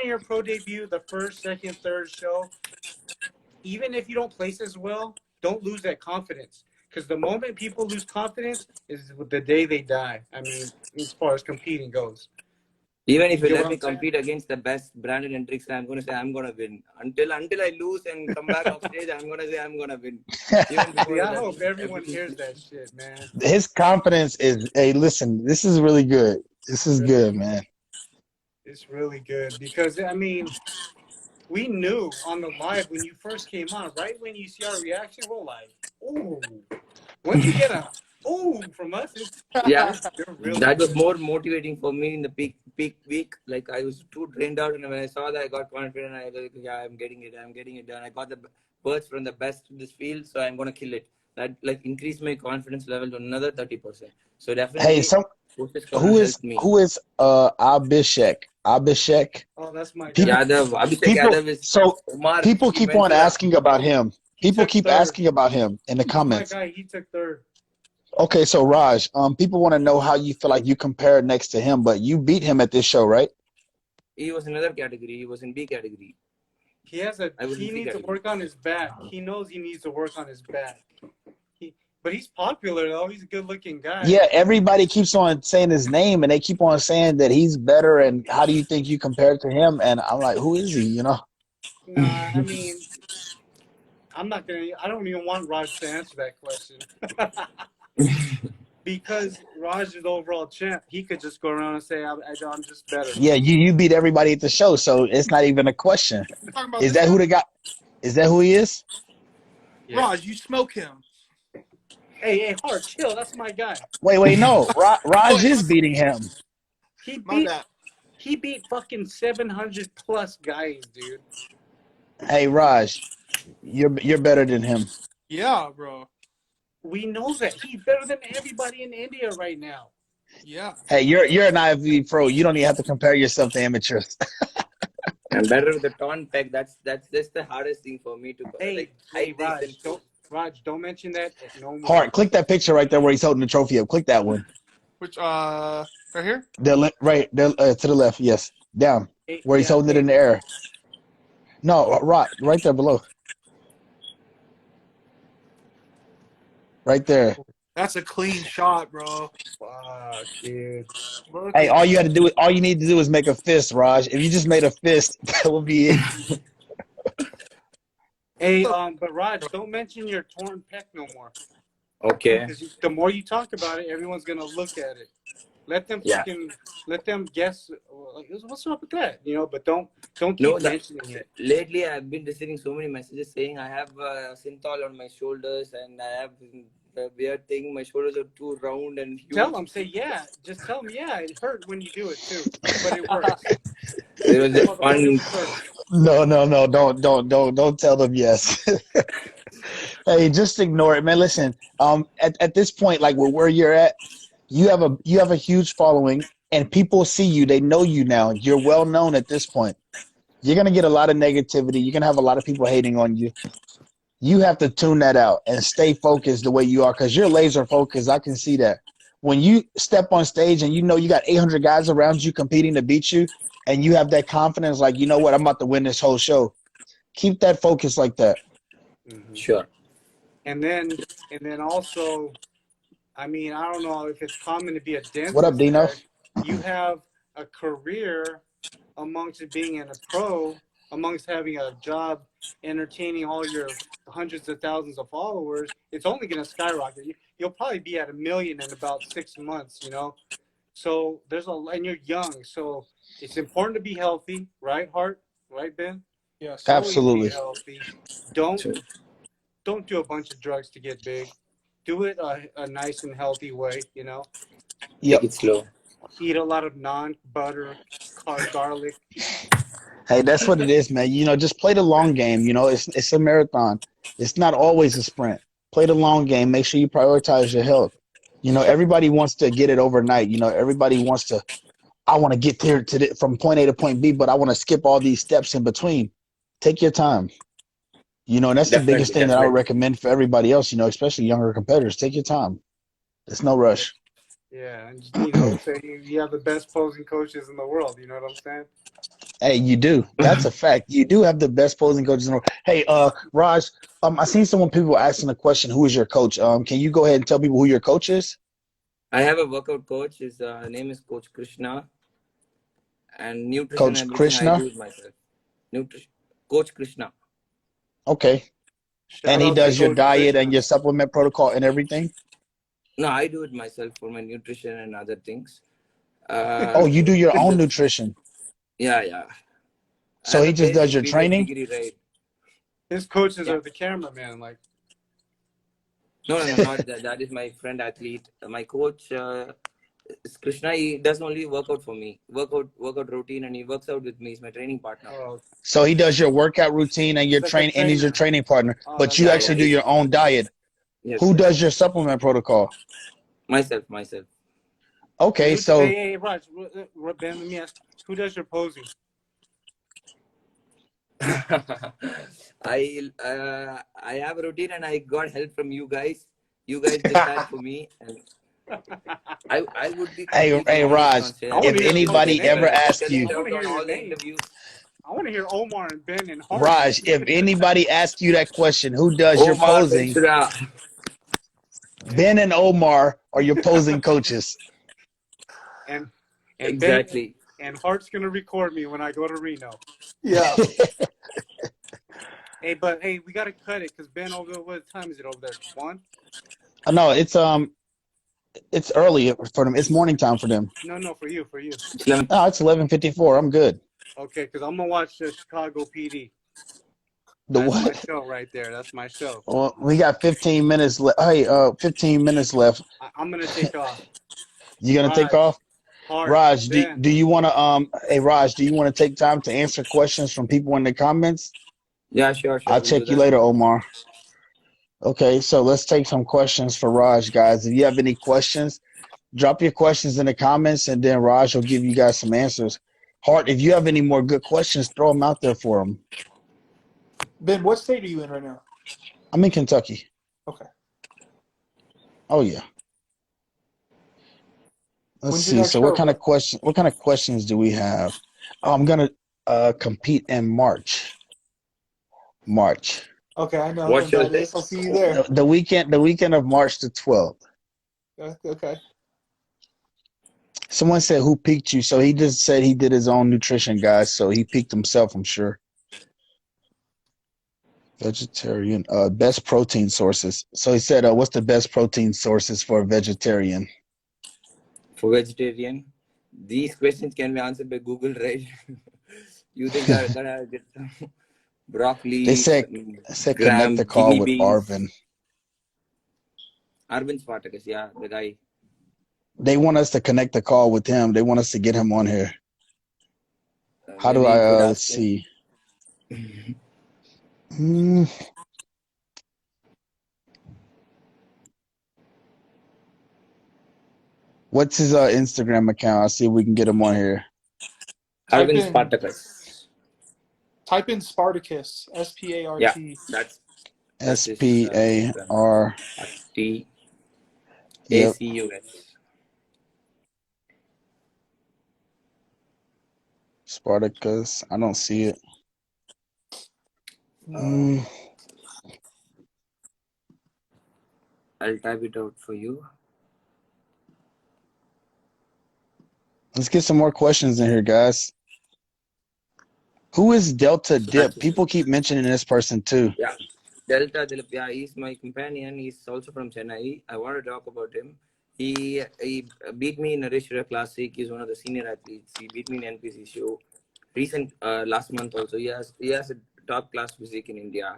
your pro debut, the first, second, third show, even if you don't place as well, don't lose that confidence. Because the moment people lose confidence is the day they die. I mean, as far as competing goes. Even if you Get let what me I'm saying? compete against the best Brandon Hendricks, I'm gonna say I'm gonna win. Until I lose and come back off stage, I'm gonna say I'm gonna win. Even before See, I that, hope everyone everything. hears that shit, man. His confidence is, hey, listen, this is really good. This is good, man. It's really good because, I mean, we knew on the live when you first came on, right when you see our reaction, we're like, ooh. Once you get a ooh from us, Yeah, you're really that was good. more motivating for me in the peak week. Like I was too drained out, and when I saw that, I got confident. I was like, yeah, I'm getting it done. I got the words from the best in this field, so I'm gonna kill it. That like increased my confidence level to another 30%. So definitely, Hey, who is helped me. Abhishek? Abhishek? Oh, that's my People, guy. Abhishek Yadav is so Umar. people He keep on mentored us. asking about him. People keep asking about him in the That's comments. my guy. He took third. Okay, so Raj, people want to know how you feel like you compare next to him, but you beat him at this show, right? He was in another category. He was in B category. He needs to work on his back. He knows he needs to work on his back. But he's popular though. He's a good-looking guy. Yeah, everybody keeps on saying his name, and they keep on saying that he's better. And how do you think you compare to him? And I'm like, who is he? You know? Nah, I mean, I don't even want Raj to answer that question. Because Raj is the overall champ. He could just go around and say, I'm just better. Yeah, you beat everybody at the show, so it's not even a question. Is that who the guy? Is that who he is? Yeah. Raj, you smoke him. Hey, Hart, chill. That's my guy. Wait, no. Raj is beating him. He beat fucking 700 plus guys, dude. Hey, Raj, you're better than him. Yeah, bro. We know that. He's better than everybody in India right now. Yeah. Hey, you're an IFBB pro. You don't even have to compare yourself to amateurs. I'm better with the torn peg. That's just the hardest thing for me to. Hey, Raj, don't mention that. No more. Hart, click that picture right there where he's holding the trophy up. Click that one. Which right here? Right there, to the left. Yes, down where he's holding it in the air. No, right there below. Right there. That's a clean shot, bro. Fuck, dude. Look Hey, at all you need to do is make a fist, Raj. If you just made a fist, that would be it. Hey, but Raj, don't mention your torn pec no more. Okay. Because the more you talk about it, everyone's gonna look at it. Let them Yeah. let them guess. Like, what's up with that? You know, but don't keep No, mentioning it. lately I've been receiving so many messages saying I have synthol on my shoulders and I have the weird thing. My shoulders are too round and huge. Tell them, say yeah. Just tell them yeah. It hurt when you do it too, but it works. It was just fun. Motherfuckers hurt. No, don't tell them yes. Hey, just ignore it, man. Listen, at this point, like where you're at, you have a huge following, and people see you. They know you now. You're well known at this point. You're gonna get a lot of negativity. You're gonna have a lot of people hating on you. You have to tune that out and stay focused the way you are, because you're laser focused. I can see that. When you step on stage and you know you got 800 guys around you competing to beat you, and you have that confidence, like, you know what, I'm about to win this whole show. Keep that focus like that. Mm-hmm. Sure. And then also, I mean, I don't know if it's common to be a dentist. What up, Dino? You have a career amongst being in a pro, amongst having a job, entertaining all your hundreds of thousands of followers. It's only going to skyrocket. You'll probably be at 1 million in about 6 months, you know? So and you're young. So it's important to be healthy, right, Hart? Right, Ben? yes. Absolutely. Be healthy. Don't do a bunch of drugs to get big. Do it a nice and healthy way, you know? Yep. Take it slow. Eat a lot of non-butter, garlic. Hey, that's what it is, man. You know, just play the long game. You know, it's a marathon. It's not always a sprint. Play the long game. Make sure you prioritize your health. You know, everybody wants to get it overnight. You know, everybody wants to, I want to get there from point A to point B, but I want to skip all these steps in between. Take your time. You know, and that's the biggest thing that I would recommend for everybody else, you know, especially younger competitors. Take your time. There's no rush. Yeah, and you know, say you have the best posing coaches in the world. You know what I'm saying? Hey, you do. That's a fact. You do have the best posing coaches in the world. Hey, Raj, I seen people asking a question. Who is your coach? Can you go ahead and tell people who your coach is? I have a workout coach. His name is Coach Krishna. And nutrition Coach and everything Krishna? I do it myself. Coach Krishna. Okay. And he does your diet and your supplement protocol and everything? No, I do it myself for my nutrition and other things. Oh, you do your own nutrition? Yeah. So he just does your training? Degree, right? His coaches are the cameraman, like. No, not that. That is my friend athlete. My coach is Krishna. He does only workout for me, workout routine, and he works out with me. He's my training partner. Oh. So he does your workout routine and your and he's your training partner. But you actually do your own diet. Yes, Who does your supplement protocol? Myself. Okay, so hey, Raj, Ben, let me ask, who does your posing? I have a routine and I got help from you guys. You guys did that for me, and I would be. Hey, Raj, if anybody ever asks you, I want to hear Omar and Ben and Hart. Raj, if anybody asks you that question, who does your posing? Ben and Omar are your posing coaches. And exactly. Ben, and Hart's gonna record me when I go to Reno. Yeah. Hey, we gotta cut it because Ben, what time is it over there? 1? No, it's early for them. It's morning time for them. No, for you. No, it's 11:54. I'm good. Okay, because I'm gonna watch the Chicago PD. That's my show right there. That's my show. Well, we got 15 minutes left. Hey, 15 minutes left. I'm gonna take off. You gonna take off? Hart, Raj, do you want to hey Raj, do you want to take time to answer questions from people in the comments? Yeah, sure. I'll check you later, Omar. Okay, so let's take some questions for Raj, guys. If you have any questions, drop your questions in the comments, and then Raj will give you guys some answers. Hart, if you have any more good questions, throw them out there for him. Ben, what state are you in right now? I'm in Kentucky. Okay. Oh yeah. Let's see. So what kind of questions do we have? Oh, I'm gonna compete in March. Okay, I know. What's your day? I'll see you there. The weekend of March the 12th. Okay. Someone said, "Who picked you?" So he just said he did his own nutrition, guys. So he picked himself, I'm sure. Vegetarian. Best protein sources. So he said, "What's the best protein sources for a vegetarian?" For vegetarian, these questions can be answered by Google, right? You just gotta get some They broccoli, said some connect the gram, call kidney with beans. Arvin. Aravind Spartacus, yeah, the guy. They want us to connect the call with him. They want us to get him on here. How do Maybe you I? could Let's ask him. see. Hmm. What's his Instagram account? I'll see if we can get him on here. Type Aravind in Spartacus. Spartacus, Spart. Yeah, that's his Instagram. SPAR. Yep. TACUS. Spartacus. I don't see it. No. I'll type it out for you. Let's get some more questions in here, guys. Who is Delta Dip? People keep mentioning this person too. Yeah, Delta Dilip. Yeah, he's my companion. He's also from Chennai. I want to talk about him. He beat me in a Rishira Classic. He's one of the senior athletes. He beat me in NPC show. Last month also. He has a top class physique in India.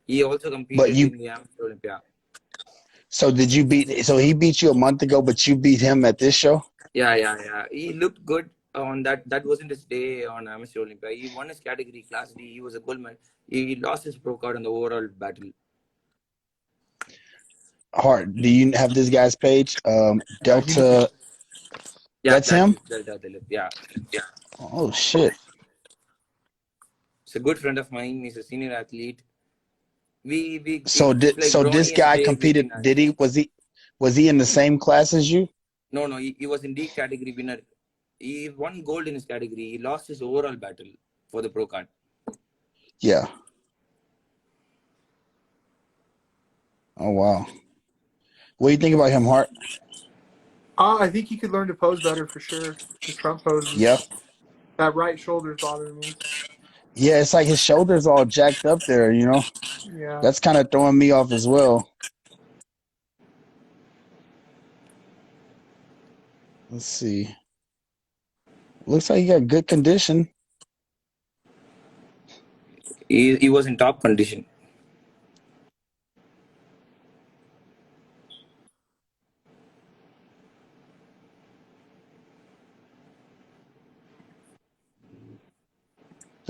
He also competed in the amateur Olympia. So did you beat? So he beat you a month ago, but you beat him at this show? Yeah. He looked good on that. That wasn't his day on amateur Olympia. He won his category, Class D. He was a gold medal. He lost his pro card in the overall battle. Hart, do you have this guy's page? Delta. Yeah, that's him. Delta Dilip. Yeah. Oh shit. He's a good friend of mine. He's a senior athlete. So this guy competed. Was he in the same class as you? No, he was in D category winner. He won gold in his category. He lost his overall battle for the pro card. Yeah. Oh wow. What do you think about him, Hart? I think he could learn to pose better for sure. His front poses. Yeah. That right shoulder's bothering me. Yeah, it's like his shoulders all jacked up there, you know? Yeah. That's kind of throwing me off as well. Let's see. Looks like he got good condition. He was in top condition.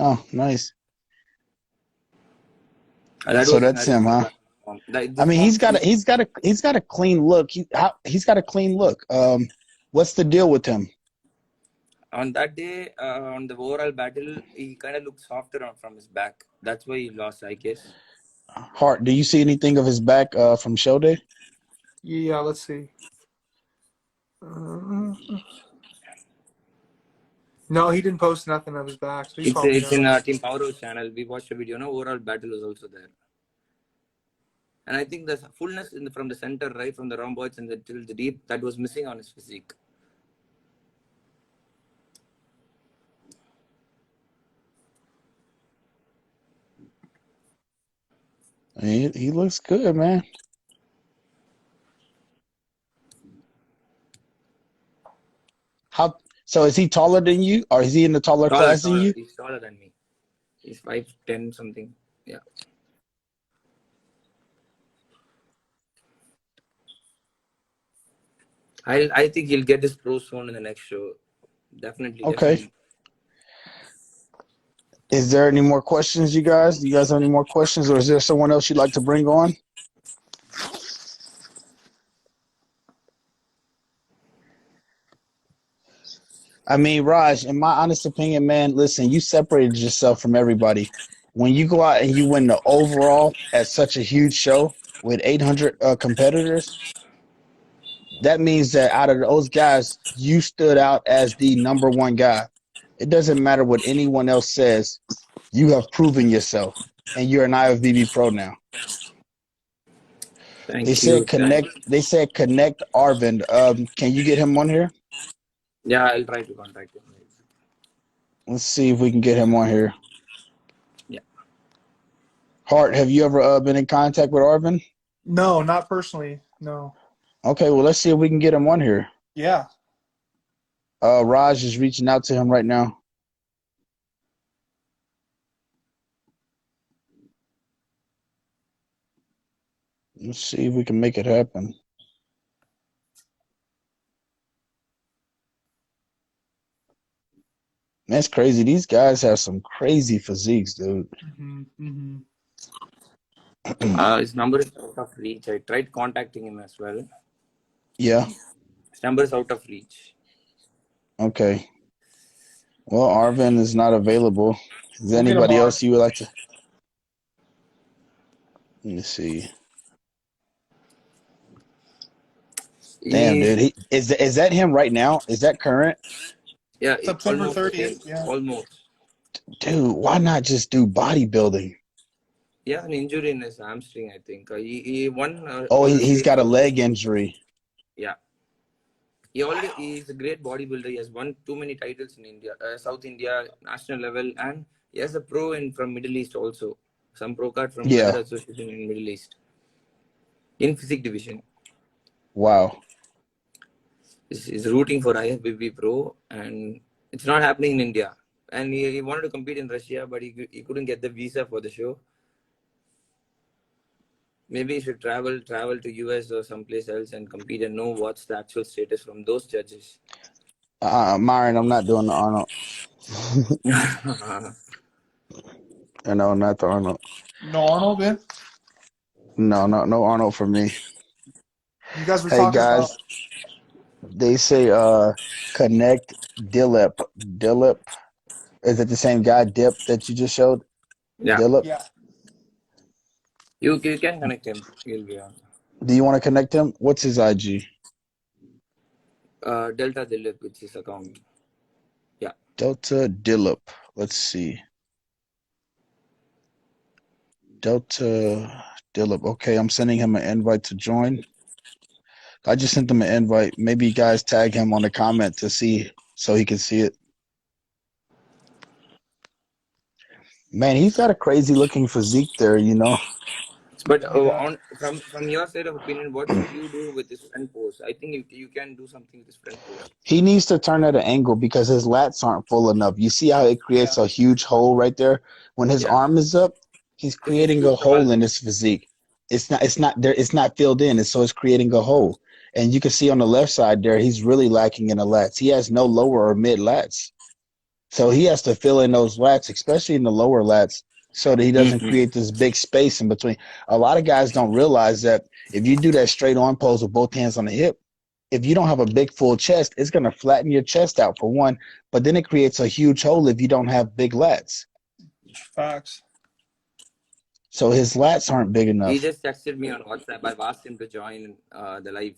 Oh, nice. So that's him, huh? I mean, he's got a clean look. He's got a clean look. What's the deal with him? On that day, on the overall battle, he kind of looked softer from his back. That's why he lost, I guess. Hart, do you see anything of his back from show day? Yeah, let's see. No, he didn't post nothing of his back. So it's in our Team Powerhouse channel. We watched a video. No, overall battle was also there. And I think the fullness from the center, right, from the rhomboids and till the deep, that was missing on his physique. He looks good, man. So is he taller than you, or is he in the taller class than you? He's taller than me. He's 5'10" something. Yeah. I think he'll get his pro zone in the next show. Definitely. Okay. Definitely. Is there any more questions, you guys? Do you guys have any more questions, or is there someone else you'd like to bring on? I mean, Raj, in my honest opinion, man, listen, you separated yourself from everybody. When you go out and you win the overall at such a huge show with 800 competitors, that means that out of those guys, you stood out as the number one guy. It doesn't matter what anyone else says. You have proven yourself, and you're an IFBB pro now. They Thank you. said Thank connect. They said connect Arvind. Can you get him on here? Yeah, I'll try to contact him. Let's see if we can get him on here. Yeah. Hart, have you ever been in contact with Arvind? No, not personally. No. Okay, well, let's see if we can get him on here. Yeah. Raj is reaching out to him right now. Let's see if we can make it happen. That's crazy. These guys have some crazy physiques, dude. His number is out of reach. I tried contacting him as well. Yeah. His number is out of reach. Okay. Well, Arvind is not available. Is there We'll get him anybody on. else you would like to? Let me see. Damn, dude. Is that him right now? Is that current? Yeah, September almost 30th. same. Yeah. Almost. Dude, why not just do bodybuilding? Yeah, an injury in his hamstring, I think. He won. Oh, all the he's state got a titles. leg injury. Yeah. He's a great bodybuilder. He has won too many titles in India, South India, national level, and he has a pro from Middle East also. Some pro card from Yeah. another association in Middle East. In physique division. Wow. He's rooting for IFBB Pro, and it's not happening in India. And he wanted to compete in Russia, but he couldn't get the visa for the show. Maybe he should travel to US or someplace else and compete and know what's the actual status from those judges. Myron, I'm not doing the Arnold. No, not the Arnold. No Arnold, man? No Arnold for me. You guys were Hey talking guys, they say connect Dilip. Dilip. Is it the same guy, Dip, that you just showed? Yeah. Dilip? Yeah. You can connect him. He'll be on. Do you want to connect him? What's his IG? Delta Dilip, which is account. Yeah. Delta Dilip. Let's see. Delta Dilip. Okay, I'm sending him an invite to join. I just sent him an invite. Maybe you guys tag him on the comment to see so he can see it. Man, he's got a crazy looking physique there, you know. But from your side of opinion, what should you do with this front pose? I think you can do something with this front pose. He needs to turn at an angle because his lats aren't full enough. You see how it creates a huge hole right there? When his arm is up, he's creating a hole in his physique. It's not filled in, so it's creating a hole. And you can see on the left side there, he's really lacking in the lats. He has no lower or mid lats. So he has to fill in those lats, especially in the lower lats, so that he doesn't create this big space in between. A lot of guys don't realize that if you do that straight on pose with both hands on the hip, if you don't have a big full chest, it's going to flatten your chest out for one, but then it creates a huge hole if you don't have big lats. Facts. So his lats aren't big enough. He just texted me on WhatsApp. I've asked him to join the live.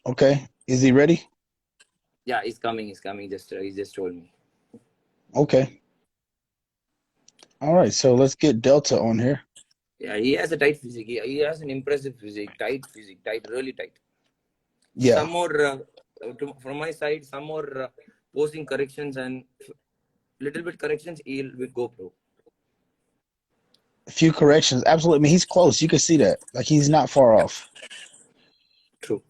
Okay. Is he ready? Yeah, he's coming. He just told me. Okay. All right. So let's get Delta on here. Yeah, he has a tight physique. He has an impressive physique. Tight, really tight. Yeah. Some more, from my side, some more posing corrections and little bit corrections, he'll go pro. A few corrections. Absolutely. I mean, he's close. You can see that. Like, he's not far off. True.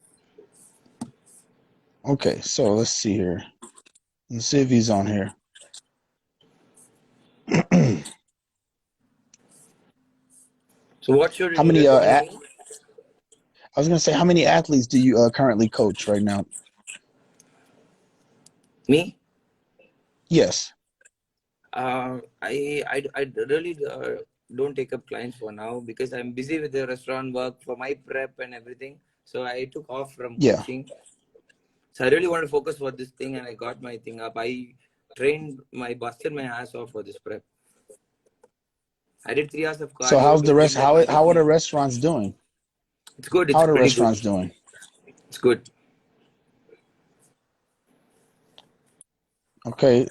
Okay. So let's see here. Let's see if he's on here. So what should how many I was gonna say, how many athletes do you currently coach right now? Me? Yes. I really don't take up clients for now because I'm busy with the restaurant work for my prep and everything. So I took off from coaching. So I really want to focus for this thing, and I got my thing up. I busted my ass off for this prep. I did 3 hours of cardio. So how's the rest? How are the restaurants doing? It's good. How are the restaurants doing? It's good. Okay.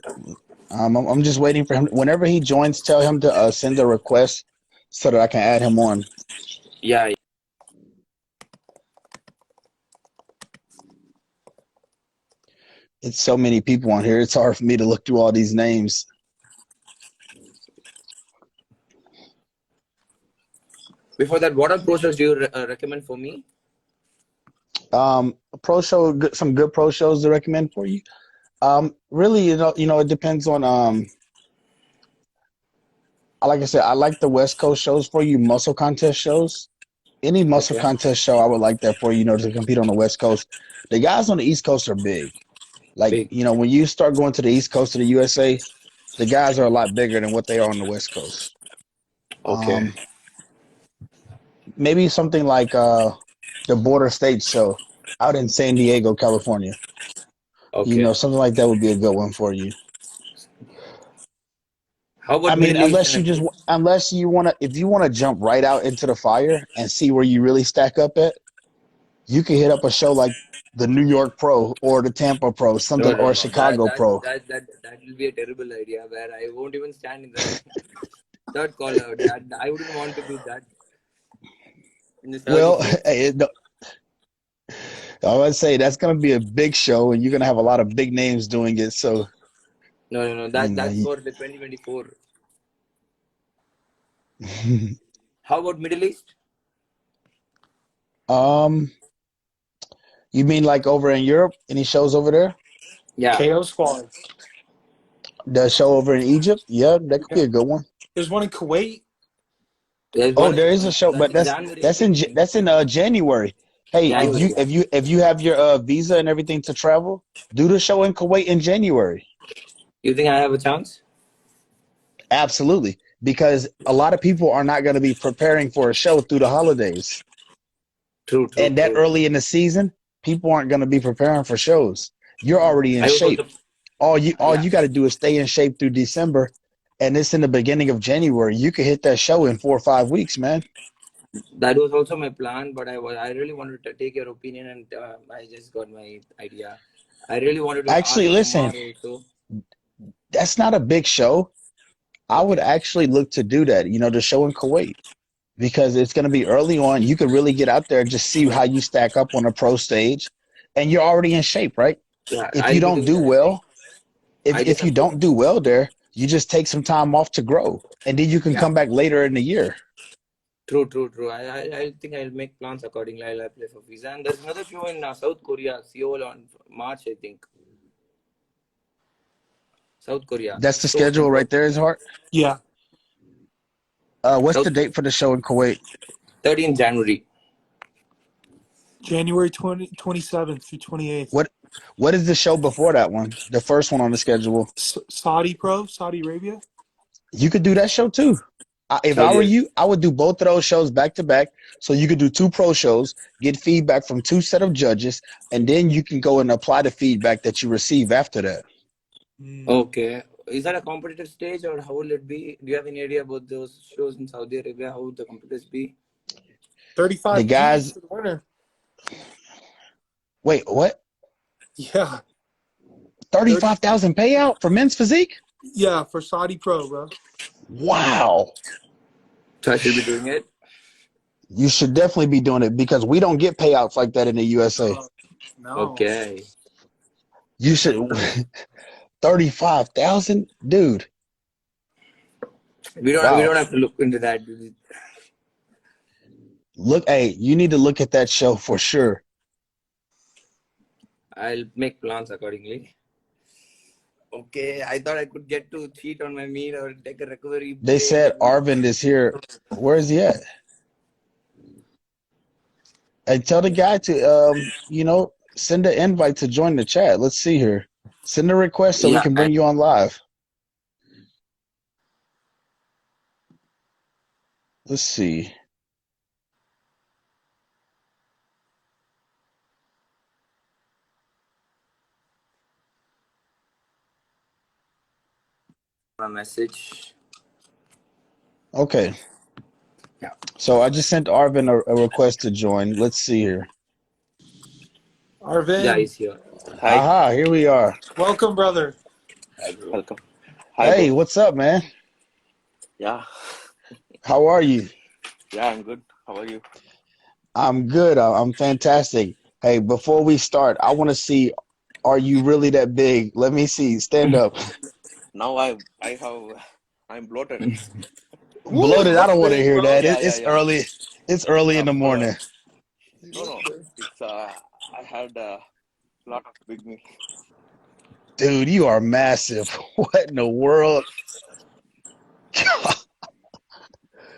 I'm just waiting for him. Whenever he joins, tell him to send a request so that I can add him on. Yeah. It's so many people on here. It's hard for me to look through all these names. Before that, what are pro shows do you recommend for me? Pro show, some good pro shows to recommend for you. Really, it depends on like I said, I like the West Coast shows for you, muscle contest shows. Any muscle Okay. contest show, I would like that for you, to compete on the West Coast. The guys on the East Coast are big. Like, Big. when you start going to the East Coast of the USA, the guys are a lot bigger than what they are on the West Coast. Okay. Maybe something like the Border State show out in San Diego, California. Okay. Something like that would be a good one for you. How about I mean, Middle East? unless you want to, if you want to jump right out into the fire and see where you really stack up at, you can hit up a show like the New York Pro or the Tampa Pro, something, or No. Chicago Pro. That will be a terrible idea where I won't even stand in the third call out. That I wouldn't want to do that. In the Well, service. I would say that's going to be a big show, and you're going to have a lot of big names doing it. So, No. That's for the 2024. How about Middle East? You mean like over in Europe? Any shows over there? Yeah. KO Squad. The show over in Egypt? Yeah, that could be a good one. There's one in Kuwait. There's Oh, one there is a show, but January, that's in January. Hey, January. if you have your visa and everything to travel, do the show in Kuwait in January. You think I have a chance? Absolutely, because a lot of people are not going to be preparing for a show through the holidays, True. and that early in the season, people aren't going to be preparing for shows. You're already in I was shape. also, All you got to do is stay in shape through December, and it's in the beginning of January. You could hit that show in 4 or 5 weeks, man. that was also my plan, but I really wanted to take your opinion, and I just got my idea. I really wanted to Actually, ask listen, Omar also. that's not a big show. I would actually look to do that, the show in Kuwait, because it's going to be early on. You could really get out there and just see how you stack up on a pro stage, and you're already in shape, right? Yeah, If you I'll be don't doing do that. well, I just if you have to. don't do well there, you just take some time off to grow, and then you can Yeah. come back later in the year. True. I think I'll make plans accordingly. I'll apply for visa. And there's another show in South Korea, Seoul on March, I think. South Korea. That's the Pros and schedule right pros. there, is Hart. Yeah. What's South the date for the show in Kuwait? 13th January. January 27th through 28th. What is the show before that one? The first one on the schedule. Saudi Pro, Saudi Arabia. You could do that show too. If I were you, I would do both of those shows back to back. So you could do 2 pro shows, get feedback from 2 set of judges, and then you can go and apply the feedback that you receive after that. Okay. Is that a competitive stage, or how will it be? Do you have any idea about those shows in Saudi Arabia? How would the competitors be? 35 The guys. G's for the winner. Wait, what? Yeah. 35,000 payout for men's physique? Yeah, for Saudi Pro, bro. Wow. So I should be doing it? You should definitely be doing it, because we don't get payouts like that in the USA. No. Okay. You should. 35,000, dude. We don't have to look into that. Look, hey, you need to look at that show for sure. I'll make plans accordingly. Okay, I thought I could get to cheat on my meal or take a recovery break. They said Aravind is here. Where is he at? Hey, tell the guy to send an invite to join the chat. Let's see here. Send a request so we can bring you on live. Let's see. A message. Okay. Yeah. So I just sent Aravind a request to join. Let's see here. Aravind. Yeah, he's here. Hi. Aha, here we are. Welcome, brother. Hi, bro. Welcome. Hi, Hey, bro. what's up, man? Yeah. How are you? Yeah, I'm good. How are you? I'm good. I'm fantastic. Hey, before we start, I want to see Are you really that big? Let me see. Stand up. Now I'm bloated. Ooh, Bloated. I look don't want to big, hear bro. that. Yeah, yeah, It's yeah. early. It's early in Yeah, the morning. no. It's I had a lot of big meal. Dude, you are massive. What in the world?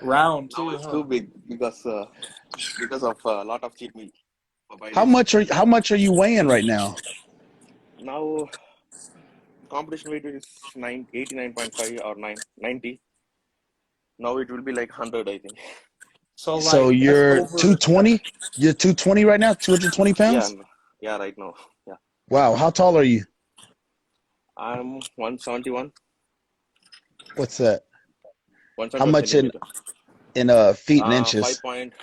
Round Now too, it's huh? too big because of a lot of cheat meal for 5 How days. much are you weighing right now? Now competition weight is 89.5 or 90. Now it will be like 100, I think. So So like that's you're over. 220? You're 220 right now? 220 Yeah, pounds? yeah, right now. Yeah, Wow. How tall are you? I'm 171, What's that? How 171 much centimeter. in feet and 5 inches? point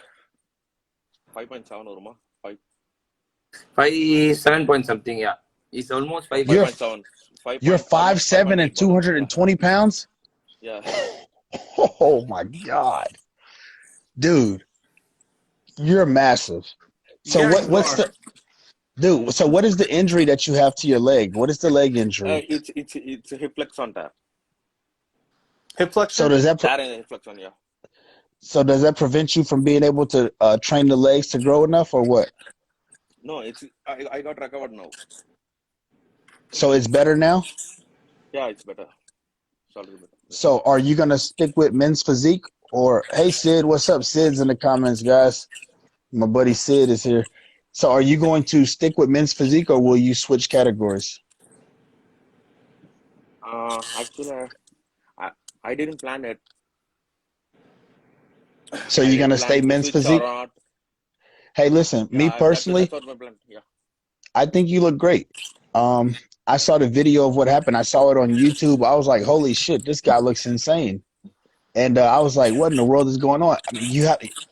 5.7 or 5 5 7 point something. Yeah, it's almost 5 point. You're 5.7 you're almost 5'7" and 5.8 more. Yeah, 220 pounds? yeah. Oh my God. Dude, you're massive. So Yeah, you what's are. the dude, so what is the injury that you have to your leg? What is the leg injury? It's a hip flexon tear. Hip So flexor. does that Tear in hip flexon. Yeah. prevent you from being able to train the legs to grow enough or what? No, I got recovered now. So it's better now? Yeah, it's better. It's already better. Yeah. So are you gonna stick with men's physique or hey Sid, what's up? Sid's in the comments, guys. My buddy Sid is here. So are you going to stick with men's physique or will you switch categories? Actually, I I didn't plan it. So I you're didn't gonna stay plan to men's switch or physique? not. Hey, listen, me Yeah, that's personally, what my plan. Yeah. I think you look great. I saw the video of what happened. I saw it on YouTube. I was like, holy shit, this guy looks insane. And I was like, what in the world is going on? I mean,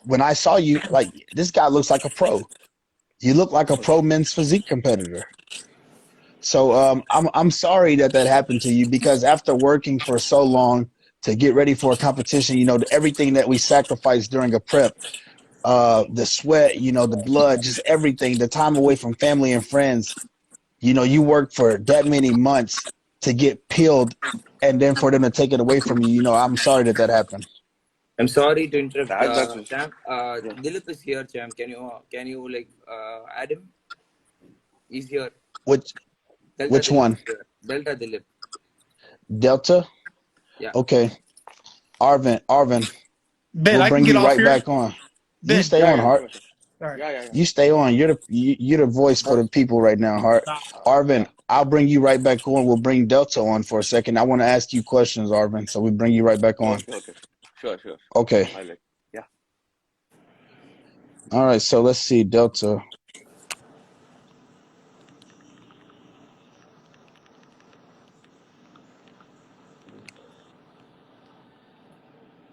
when I saw you, like, this guy looks like a pro. You look like a pro men's physique competitor. So I'm sorry that happened to you because after working for so long to get ready for a competition, everything that we sacrifice during a prep, the sweat, the blood, just everything, the time away from family and friends. You work for that many months to get peeled, and then for them to take it away from you. I'm sorry that happened. I'm sorry to interrupt, That's Champ. yeah. Dilip is here, Champ. Can you like add him? He's here. Which Delta which Dilip one? is here. Delta Dilip. Delta? Yeah. Okay. Arvin, Ben, we'll I can bring get you off right here. back on. You Ben. stay Yeah, on, yeah, Hart. sure, sure. All right. Yeah, yeah, yeah. You stay on. You're the voice for the people right now, Hart. Nah. Arvin, Yeah. I'll bring you right back on. We'll bring Delta on for a second. I want to ask you questions, Arvin. So we bring you right back on. Okay, okay. Sure, sure. Okay. I like. Yeah. All right. So let's see, Delta.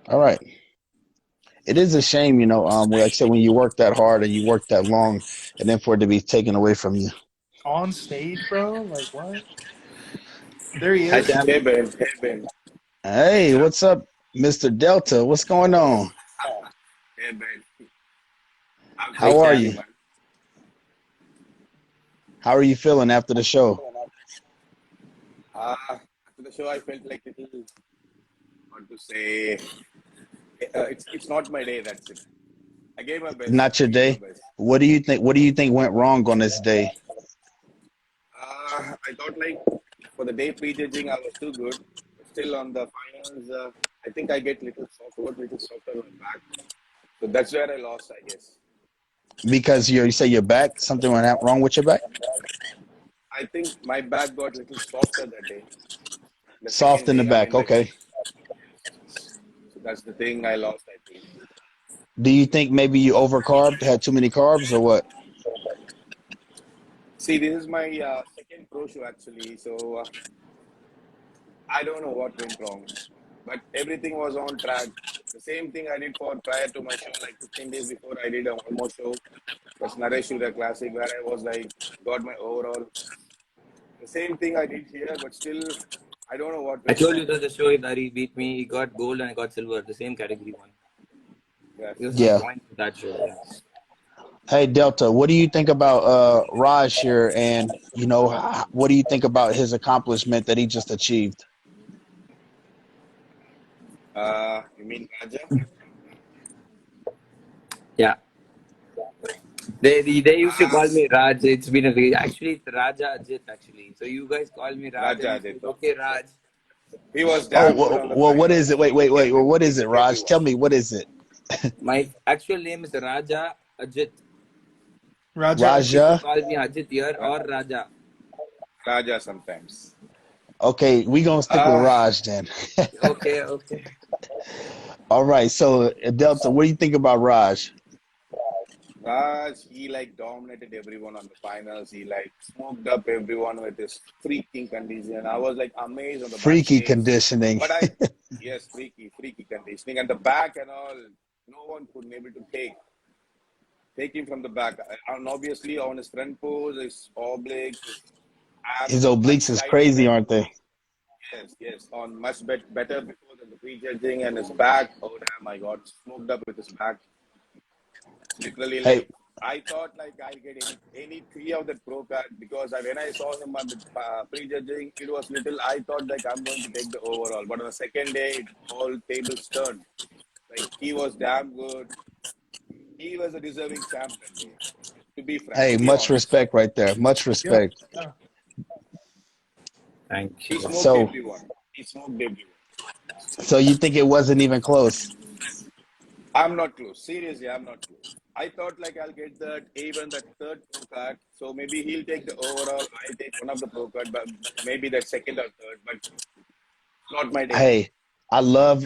All right. It is a shame, like I said, when you work that hard and you work that long, and then for it to be taken away from you. On stage, bro. Like what? There he Hi, is. Champ. Hey Ben. Hey Ben. Hey, what's up, Mr. Delta? What's going on? Hey Ben. I'm Hi, How so are Champ. you? happy, man. How are you feeling after the show? After the show, I felt like little. What to say? It's not my day. That's it. I gave my best. Not your I gave my day. best. What do you think? What do you think went wrong on this day? I thought like for the day prejudging, I was too good. Still on the finals, I think I get little softer on my back. So that's where I lost, I guess. Because you say your back, something went wrong with your back. I think my back got little softer that day. The Soft second in the day, I back. mean, like, Okay. so that's the thing I lost, I think. Do you think maybe you overcarbed, had too many carbs, or what? See, this is my second pro show actually, so I don't know what went wrong, but everything was on track. The same thing I did for prior to my show, like 15 days before I did a almost show. That's Naresh Shooter Classic, where I was like, got my overall. The same thing I did here, but still, I don't know what I went told you wrong. that the show that he beat me. He got gold and I got silver, the same category one. Yes. Give some Yeah. points to that show. Yeah. Hey Delta, what do you think about Raj here, and what do you think about his accomplishment that he just achieved? You mean Raja? Yeah. They used to call me Raj. It's been actually it's Raja Ajith actually. So you guys call me Raj Raja and you say, Ajith. okay, Raj. He was Oh, damn good on the well, what finals. is it? Wait, He wait, wait. came Well, and what is beat it, Raj? Tell everyone. me, what is it? My actual name is Raja Ajith. Raja But Ajith. people Raja? call me Ajith here Ra- or Raja. Raja sometimes. Okay, we gonna stick with Uh, Raj then. Okay, okay. All right. So Delta, what do you think about Raj? Raj, he like dominated everyone on the finals. He like smoked up everyone with his freaking condition. I was like amazed on the Freaky backstage. conditioning. But I, yes, freaky conditioning. And the back and all, no one could be able to take him from the back. And obviously on his front pose, his obliques, his abs His were much obliques is tighter crazy, than, aren't they? yes, on much better before than the prejudging. And his back, oh damn, I got smoked up with his back. Literally, Hey, like I thought, like I'll get any three of that pro card because when I saw him on the prejudging, it was little. I thought like I'm going to take the overall, but on the second day, all tables turned. Like he was damn good. He was a deserving champ that day. To be frank, hey, to be much honest, respect right there. Much Yeah. respect. Yeah. Thank he you. smoked So, everyone. He smoked everyone. so you think it wasn't even close? I'm not close. Seriously, I'm not close. I thought like I'll get that even that third pro card. So maybe he'll take the overall. I'll take one of the pro card, but maybe that second or third. But not my day. Hey, I love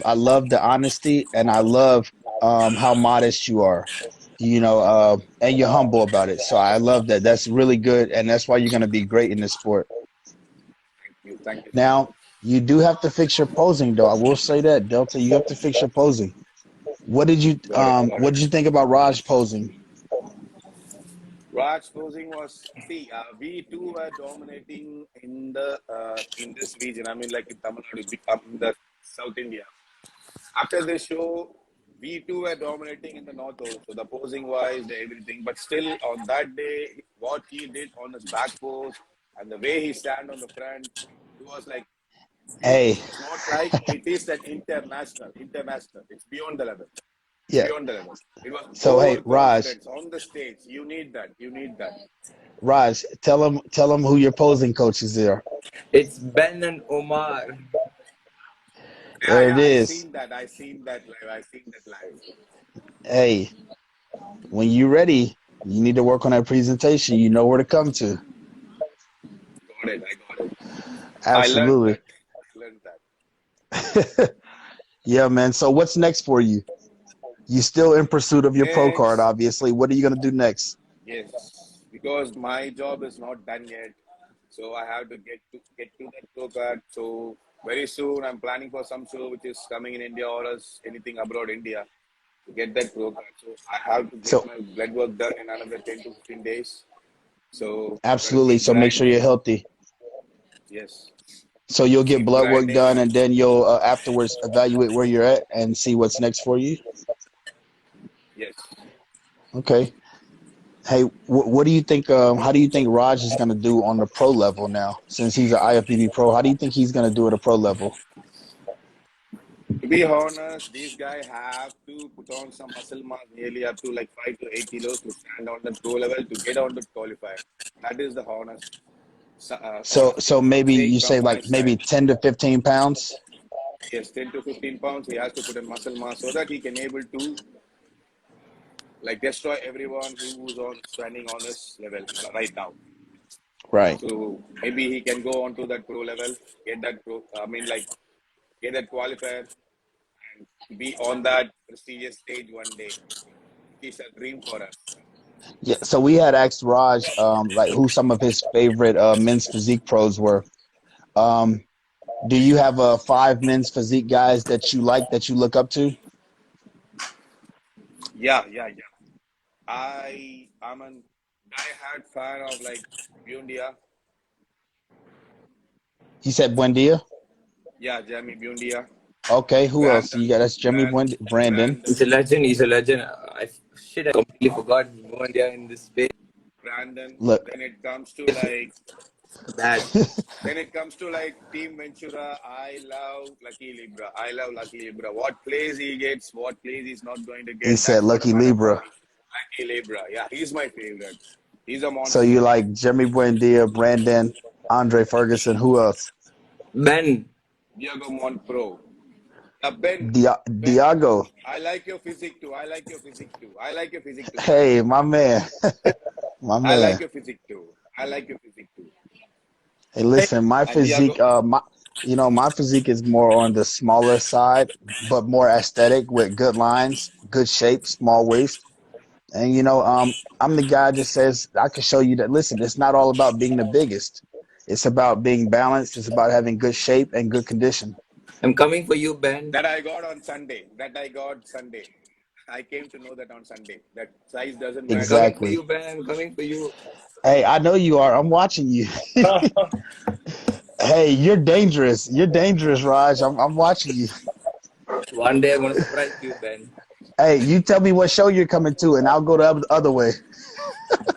the honesty, and I love how modest you are. And you're humble about it. So I love that. That's really good, and that's why you're gonna be great in this sport. Thank you so much. Now, you do have to fix your posing, though. I will say that, Delta, you have to fix your posing. Got it, got What it. did you think about Raj posing? Raj posing was see, we too were dominating in this region. I mean, like in Tamil Nadu, in the South India. After this show, we too were dominating in the north also, the posing wise, the everything. But still, on that day, what he did on his back pose and the way he stand on the front, it was like Hey, it's not like it is that international. It's beyond the level. It's yeah. beyond the level. It was So hey, Raj, overconfidence on the stage. You need that. You need that. Raj, tell him who your posing coaches are. It's Ben and Omar. Yeah, There it yeah. I is. seen that. I seen that live. I seen that live. Hey, when you're ready, you need to work on that presentation. You know where to come to. Got it. I got it. I learned Absolutely. that. I learned that. Yeah, man. So what's next for you? You still in pursuit of your pro card, Next, obviously. What are you gonna do next? yes, because my job is not done yet, so I have to get to that pro card. So very soon, I'm planning for some show which is coming in India or else anything abroad India to get that pro card. So I have to get So my blood work done in another 10 to 15 days. So gotta absolutely. keep So make sure you're grinding. healthy. Yes, So you'll get keep blood work done, grinding. and then you'll afterwards evaluate where you're at and see what's next for you. Yes. Okay. Hey, what do you think? How do you think Raj is going to do on the pro level now? Since he's an IFBB pro, how do you think he's going to do at a pro level? To be honest, these guys have to put on some muscle mass nearly up to like 5 to 8 kilos to stand on the pro level to get on the qualifier. That is the So honest maybe take you say from my like maybe side. 10 to 15 pounds. Yes, 10 to 15 pounds. He has to put in muscle mass so that he can able to like destroy everyone who's on standing on this level right now. Right. So maybe he can go on to that pro level, get that pro. I mean, like get that qualifier and be on that prestigious stage one day. It's a dream for us. Yeah. So we had asked Raj like who some of his favorite men's physique pros were. Um, do you have five men's physique guys that you like that you look up to? Yeah. I'm a die-hard fan of like Bundia. He said Buendia. Yeah, Jamie Bundia. Okay, who else? Brandon, You got that's Jeremy Brandon. He's a legend. He's a legend. I completely forgot no one there in this space. Brandon. Look, Then it comes to like Bad. Team Ventura, I love Lucky Libra. I love Lucky Libra. What plays he gets, what plays he's not going to he get, said that's what Lucky matters for Libra. me. Lucky Libra. Yeah, he's my favorite. He's a So monster. you like Jeremy Buendia, Brandon, Andre Ferguson, who else? Ben. Diego Montpro. Ben, Ben, Diago. I like your physique too. I like your physique too. I like your physique too, Ben. Hey, my man. My I like man. your physique too. I like your physique too. Hey, Hey, listen, my And physique, Diego, my physique is more on the smaller side, but more aesthetic with good lines, good shape, small waist. And I'm the guy that says I can show you that. Listen, it's not all about being the biggest. It's about being balanced. It's about having good shape and good condition. I'm coming for you, Ben. that I got on Sunday. I came to know that on Sunday. That size doesn't I'm matter. coming for Exactly. you, Ben. I'm coming for you. Hey, I know you are. I'm watching you. Hey, you're dangerous. You're dangerous, Raj. I'm watching you. One day I'm gonna surprise you, Ben. Hey, you tell me what show you're coming to, and I'll go the other way.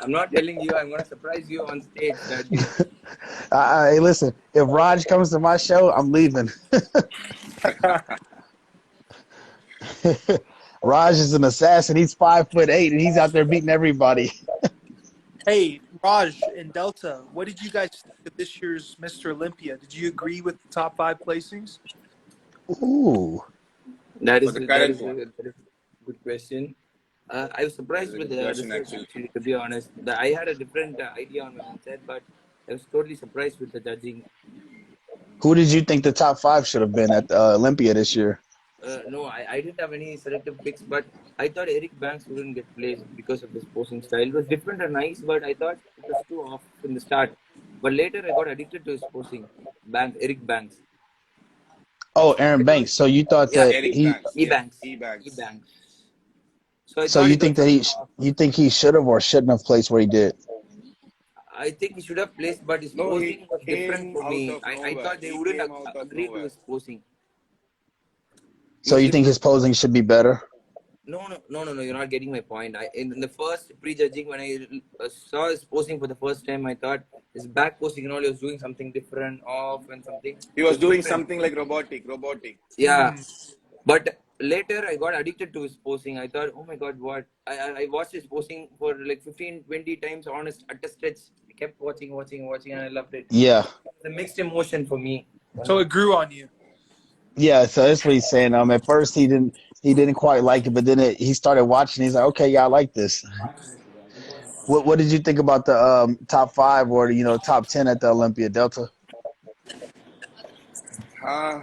I'm not telling you. I'm gonna surprise you on stage, judging. Hey, listen. If Raj comes to my show, I'm leaving. Raj is an assassin. He's 5'8", and he's out there beating everybody. hey, Raj and Delta, what did you guys think of this year's Mr. Olympia? Did you agree with the top 5 placings? Ooh. That For is the that current is one, a good question. I was that surprised is a with good the question results actually. actually. To be honest, I had a different idea on my mindset, but I was totally surprised with the judging. Who did you think the top 5 should have been at Olympia this year? No, I didn't have any selective picks, but I thought Eric Banks wouldn't get placed because of his posing style. It was different and nice, but I thought it was too off in the start. But later, I got addicted to his posing. Eric Banks. Oh, Aaron I thought, Banks. So you thought yeah, that Eric he? Banks, E yes, Banks, E E Banks. Banks. So I So thought you it was think that too he? off. You think he should have or shouldn't have placed where he did? I think he should have placed, but his No, he posing was different came for out me. of I nowhere. thought they He wouldn't came out of agree to nowhere. his posing. So you think his posing should be better? No. You're not getting my point. In the first prejudging, when I saw his posing for the first time, I thought his back posing and all, he was doing something different, off and something. He It was was doing different. something like robotic. Yeah. But later, I got addicted to his posing. I thought, oh my God, what? I watched his posing for like 15, 20 times honest at a stretch. I kept watching, and I loved it. Yeah. It was a mixed emotion for me. So it grew on you. Yeah. So that's what he's saying. At first he didn't quite like it, but then he started watching. He's like, okay, yeah, I like this. What did you think about the top 5 or top 10 at the Olympia Delta? Uh,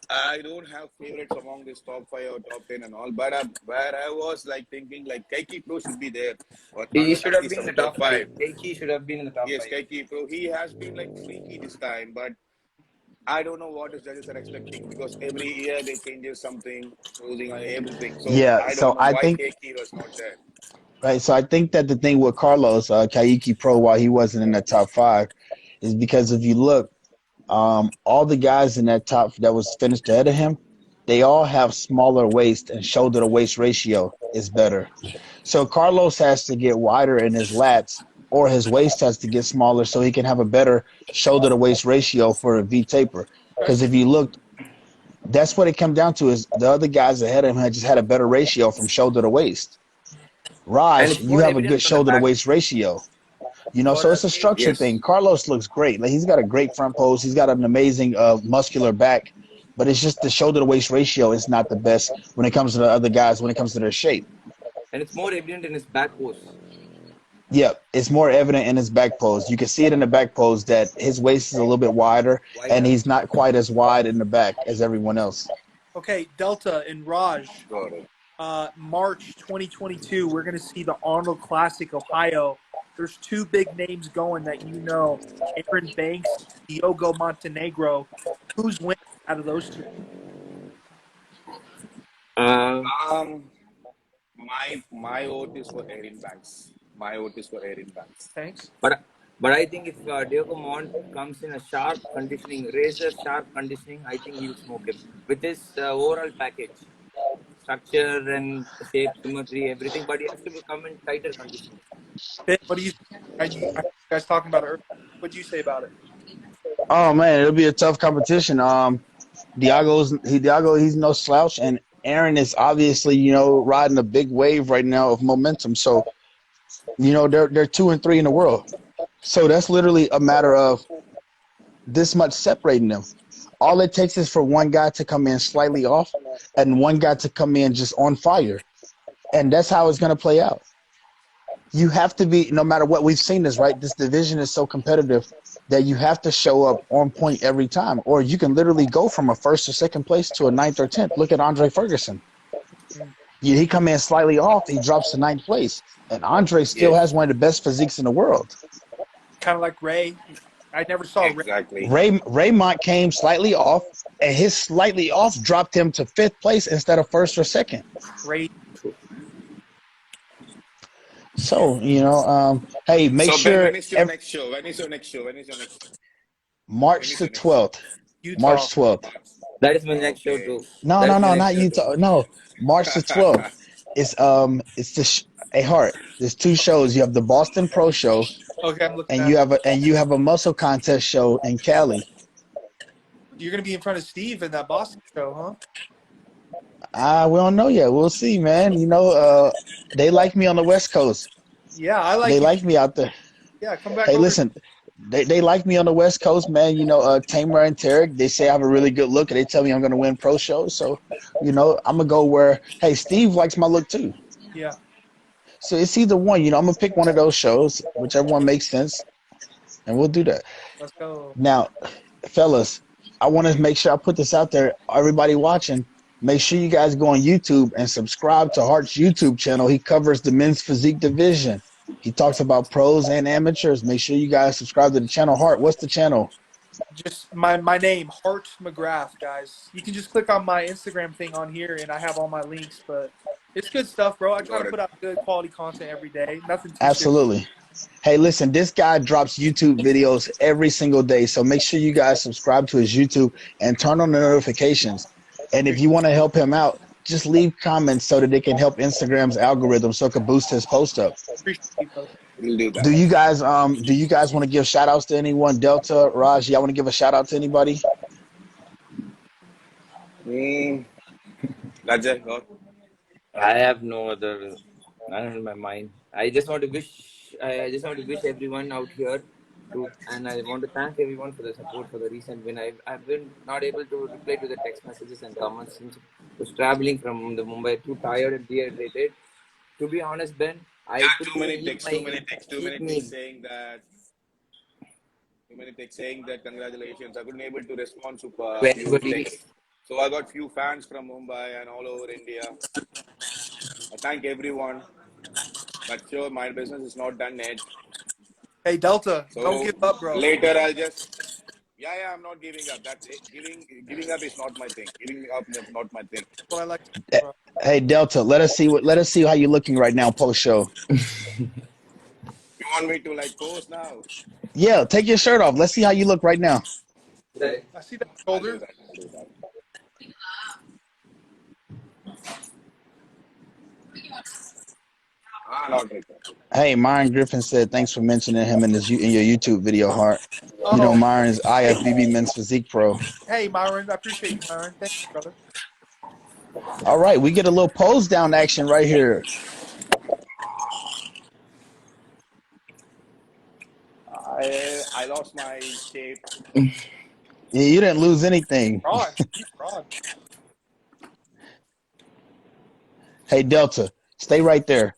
I don't have favorites among this top 5 or top 10 and all, but where I was like thinking like Keiki Pro should be there, or He not should at have least been in some the top top 5. 5. Keiki should have been in the top Yes, 5. Keiki Pro. He has been like freaky this time, but I don't know what his judges are expecting because every year they changes something, posing on everything. So Yeah. I don't So know I why think Keiki was not there. right. So I think that the thing with Carlos Kaiki Pro, while he wasn't in the top 5, is because if you look, all the guys in that top that was finished ahead of him, they all have smaller waist and shoulder to waist ratio is better. So Carlos has to get wider in his lats, or his waist has to get smaller so he can have a better shoulder to waist ratio for a V taper. Because if you look, that's what it comes down to is the other guys ahead of him had just had a better ratio from shoulder to waist. And Raj, it's you more have a evident good on the shoulder to back. waist ratio. For So it's a me, structure Yes. thing. Carlos looks great. Like he's got a great front pose. He's got an amazing muscular back, but it's just the shoulder to waist ratio is not the best when it comes to the other guys. When it comes to their shape, and it's more evident in his back pose. yeah, it's more evident in his back pose. You can see it in the back pose that his waist is a little bit wider, and Wider. he's not quite as wide in the back as everyone else. Okay, Delta and Raj, Got it. March 2022, we're going to see the Arnold Classic Ohio. There's 2 big names going that Aaron Banks, Diogo Montenegro. Who's winning out of those 2? Uh, Um, my vote is for Erin Banks. My vote is for Erin Banks. Thanks. but But I think if Diego Mont comes in a sharp conditioning, razor sharp conditioning, I think he'll smoke him with his overall package, structure and shape, symmetry, everything. But he has to come in tighter conditioning. Ben, what do you? I heard you guys talking about it earlier. What do you say about it? Oh man, it'll be a tough competition. Diago, he's no slouch, and Aaron is obviously, riding a big wave right now of momentum. So, they're 2 and 3 in the world. So that's literally a matter of this much separating them. All it takes is for one guy to come in slightly off and one guy to come in just on fire. And that's how it's going to play out. You have to be, no matter what, we've seen this, right? This division is so competitive that you have to show up on point every time, or you can literally go from a first or second place to a 9th or 10th. Look at Andre Ferguson. He come in slightly off, he drops to 9th place. And Andre still has one of the best physiques in the world. Kind of like Ray. I never saw Exactly. Raymont came slightly off, and his slightly off dropped him to 5th place instead of 1st or 2nd. Ray. So, hey, make So sure. Ben, when is your next show? When is your next show? March the 12th. Utah. March 12th. That is my next show too. No, not Utah. No, March the 12th. It's hey Hart. There's 2 shows. You have the Boston Pro Show, Okay, I'm looking. and you have a muscle contest show in Cali. You're gonna be in front of Steve in that Boston show, We don't know yet. We'll see, man. They like me on the West Coast. Yeah, I like. They you. like me out there. Yeah, come back. Hey, over. listen, they like me on the West Coast, man. Tamer and Tarek, they say I have a really good look, and they tell me I'm going to win pro shows. So, I'm going to go where, hey, Steve likes my look too. Yeah. So it's either one. I'm going to pick one of those shows, whichever one makes sense, and we'll do that. Let's go. Now, fellas, I want to make sure I put this out there. Everybody watching, make sure you guys go on YouTube and subscribe to Hart's YouTube channel. He covers the men's physique division. He talks about pros and amateurs. Make sure you guys subscribe to the channel. Hart, what's the channel? Just my name, Hart McGrath, guys. You can just click on my Instagram thing on here, and I have all my links. But it's good stuff, bro. I try to put out good quality content every day. Nothing too Absolutely. Hey, listen, this guy drops YouTube videos every single day. So make sure you guys subscribe to his YouTube and turn on the notifications. And if you want to help him out, just leave comments so that they can help Instagram's algorithm so it can boost his post up. Appreciate you, brother. We'll do that. Do you guys want to give shout outs to anyone? Delta, Raj, y'all want to give a shout out to anybody? Rajat, go. I have no other. I don't know in my mind. I just want to wish everyone out here and I want to thank everyone for the support for the recent win. I've been not able to reply to the text messages and comments since I was traveling from the Mumbai, too tired and dehydrated. To be honest, Ben, Too many texts saying that congratulations. I couldn't able to respond to few texts. So I got few fans from Mumbai and all over India. I thank everyone. But sure, my business is not done yet. Hey, Delta, So don't give up, bro. later I'll just I'm not giving up. That's it. Giving up is not my thing. Giving up is not my thing. That's what I like to do, bro. Hey, Delta, let us see how you're looking right now post show. You want me to post now? Yeah, take your shirt off. Let's see how you look right now. I see that shoulder. I'll do that. Not like that. Hey, Myron Griffin said thanks for mentioning him in your YouTube video, Hart. Myron is IFBB Men's Physique Pro. Hey, Myron, I appreciate you, Myron. Thank you, brother. All right, we get a little pose down action right here. I lost my shape. Yeah, you didn't lose anything. Fraud. He's fraud. Hey, Delta, stay right there.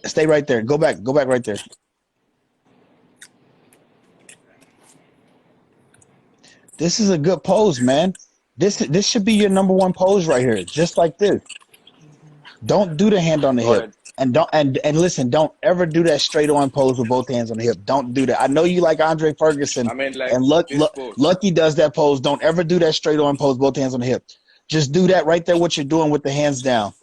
Stay right there. Go back right there. This is a good pose, man. This should be your number one pose right here, just like this. Don't do the hand on the hip. And listen, don't ever do that straight on pose with both hands on the hip. Don't do that. I know you like Andre Ferguson, and Lucky does that pose. Don't ever do that straight on pose, both hands on the hip. Just do that right there, what you're doing with the hands down.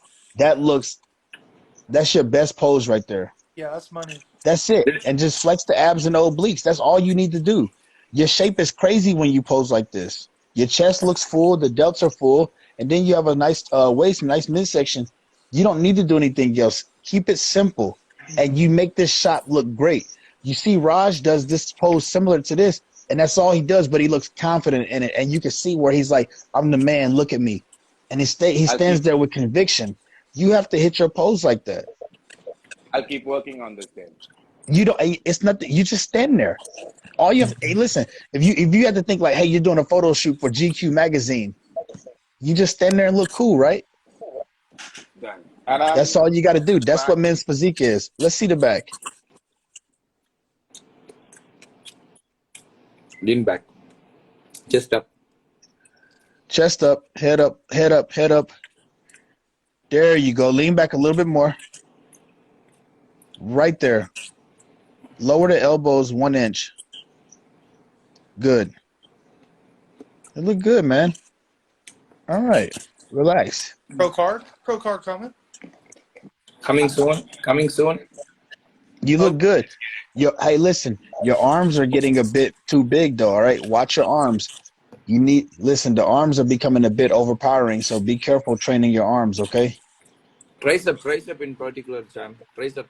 That's your best pose right there. Yeah, that's money. That's it. And just flex the abs and the obliques. That's all you need to do. Your shape is crazy when you pose like this. Your chest looks full, the delts are full, and then you have a nice waist, nice midsection. You don't need to do anything else. Keep it simple, and you make this shot look great. You see, Raj does this pose similar to this, and that's all he does, but he looks confident in it, and you can see where he's like, "I'm the man. Look at me," and he stands there with conviction. You have to hit your pose like that. I'll keep working on this then. You don't. It's nothing. You just stand there. All you have. Hey, listen. If you had to think like, hey, you're doing a photo shoot for GQ magazine, you just stand there and look cool, right? Done. And That's all you got to do. That's what men's physique is. Let's see the back. Lean back. Chest up. Chest up, head up, head up, head up. There you go. Lean back a little bit more. Right there. Lower the elbows 1 inch. Good. It look good, man. All right. Relax. Pro card comment. Coming soon. Coming soon. You look good. Hey, listen. Your arms are getting a bit too big, though. All right. Watch your arms. Listen. The arms are becoming a bit overpowering, so be careful training your arms. Okay. Tricep in particular, champ. Tricep.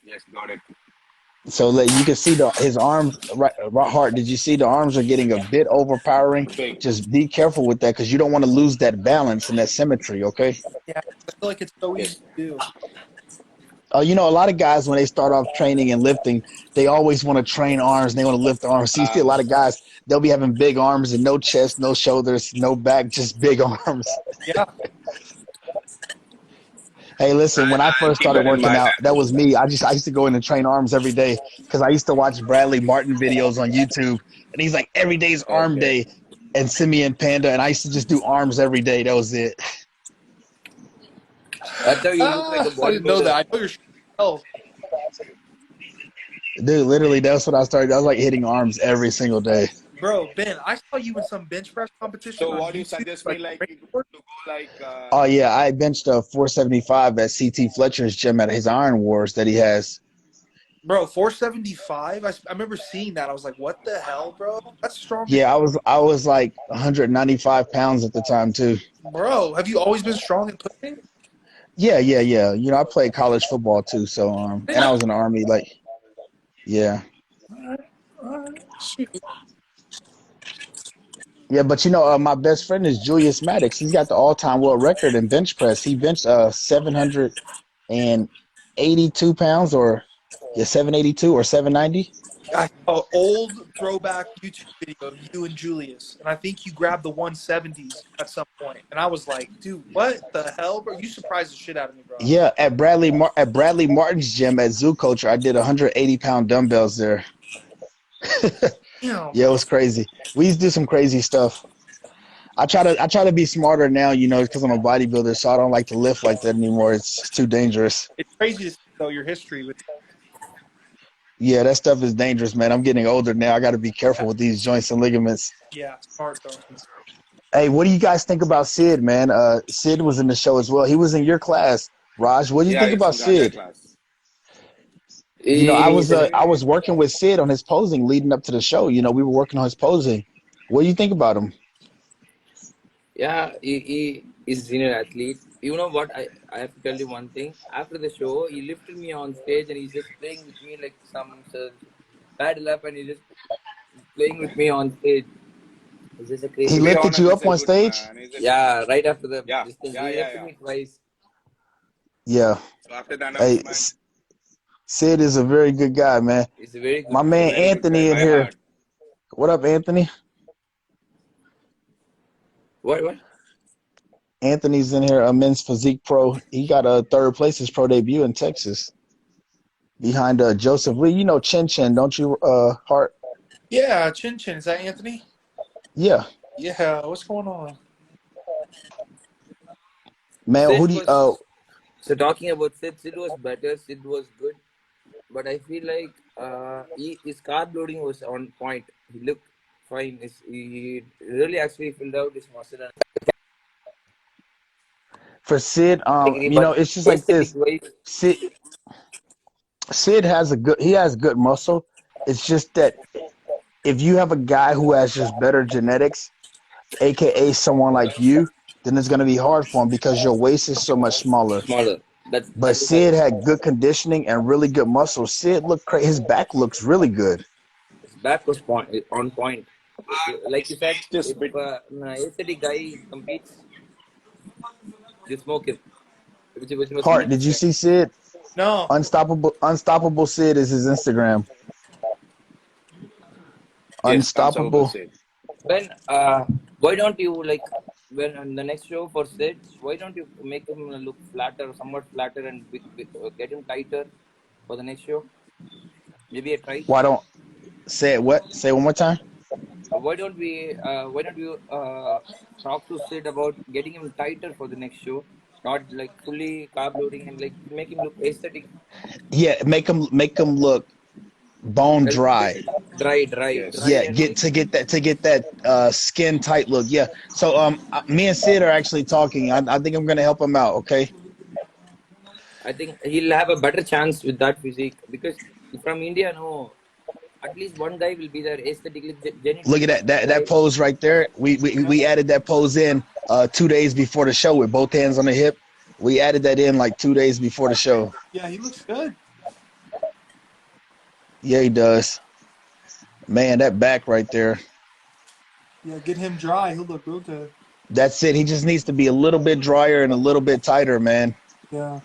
yes, got it. So you can see his arms right heart. Did you see the arms are getting a bit overpowering? Big. Just be careful with that because you don't want to lose that balance and that symmetry. Okay. Yeah, I feel like it's so easy to do. You know, a lot of guys when they start off training and lifting, they always want to train arms. And they want to lift arms. So you see a lot of guys, they'll be having big arms and no chest, no shoulders, no back, just big arms. Yeah. Hey, listen, when I first keep started that in working mind. out, that was me. I used to go in and train arms every day because I used to watch Bradley Martin videos on YouTube. And he's like, every day's arm day and Simeon Panda. And I used to just do arms every day. That was it. That's how you look like a bodybuilder. I didn't know that. I know you're. Oh, Dude, literally, that's what I started. I was like hitting arms every single day. bro, Ben, I saw you in some bench press competition. So on what do you YouTube, suggest me like to go like? Oh, yeah, I benched a 475 at CT Fletcher's gym at his Iron Wars that he has. Bro, 475. I remember seeing that. I was like, what the hell, bro? That's strong. Yeah, I was like 195 pounds at the time, too. Bro, have you always been strong at pushing? Yeah. You know, I played college football, too. So, and I was in the Army, like, yeah. Shoot. Yeah, but you know, my best friend is Julius Maddox. He's got the all-time world record in bench press. He benched 782 pounds, or 782 or 790. I saw an old throwback YouTube video of you and Julius, and I think you grabbed the 170s at some point. And I was like, dude, what the hell, bro? You surprised the shit out of me, bro. Yeah, at Bradley Martin's gym at Zoo Culture, I did 180-pound dumbbells there. Damn, Yeah, it was crazy. We used to do some crazy stuff. I try to be smarter now, you know, because I'm a bodybuilder, so I don't like to lift like that anymore. It's too dangerous. it's crazy to see, though, your history with. Yeah, that stuff is dangerous, man. I'm getting older now. I got to be careful with these joints and ligaments. Yeah, smart though. Hey, what do you guys think about Sid, man? Sid was in the show as well. He was in your class. Raj, what do you think about Sid? You know, I was working with Sid on his posing leading up to the show. You know, we were working on his posing. What do you think about him? Yeah, he is a senior athlete. You know what? I have to tell you one thing. After the show, he lifted me on stage and he's just playing with me like some paddle up, and he's just playing with me on stage. It's just a crazy. He lifted you up on stage? Yeah, right after the Yeah. He lifted me twice. Yeah. So after that, Hey, Sid is a very good guy, man. He's a very good. My man Anthony in here. What up, Anthony? What? Anthony's in here, a men's physique pro. He got a third place his pro debut in Texas. Behind Joseph Lee. You know Chin Chin, don't you, Hart? Yeah, Chin Chin. Is that Anthony? Yeah. Yeah. What's going on? Man, who do you So talking about Sid was better. Sid was good, but I feel like his carb loading was on point. He looked fine. He really actually filled out his muscle. for Sid, you know, it's just like this. Sid has good muscle. It's just that if you have a guy who has just better genetics, aka someone like you, then it's gonna be hard for him because your waist is so much smaller. Smaller. But That's why Sid had good conditioning and really good muscle. Sid looked crazy. His back looks really good. his back was on point. Like you said, Just if bit. an aesthetic guy competes, you smoke him. Which was Hart, did you see Sid? No. Unstoppable Sid is his Instagram. Yes, Unstoppable. Sid. when why don't you like when on the next show for Sid, why don't you make him look flatter, somewhat flatter, and get him tighter for the next show? Maybe a try. Why don't say it? What? Say it one more time. Why don't you talk to Sid about getting him tighter for the next show? Not like fully carb loading and like make him look aesthetic. Yeah, make him look bone dry. Dry, Yes. Yeah, and get that skin tight look. Yeah. So me and Sid are actually talking. I think I'm gonna help him out. Okay. I think he'll have a better chance with that physique because from India, no, at least one guy will be there aesthetically. Look at that pose right there. We added that pose in 2 days before the show with both hands on the hip. We added that in like 2 days before the show. Yeah, he looks good. Yeah, he does. Man, that back right there. Yeah, get him dry. He'll look real good. That's it. He just needs to be a little bit drier and a little bit tighter, man. Yeah.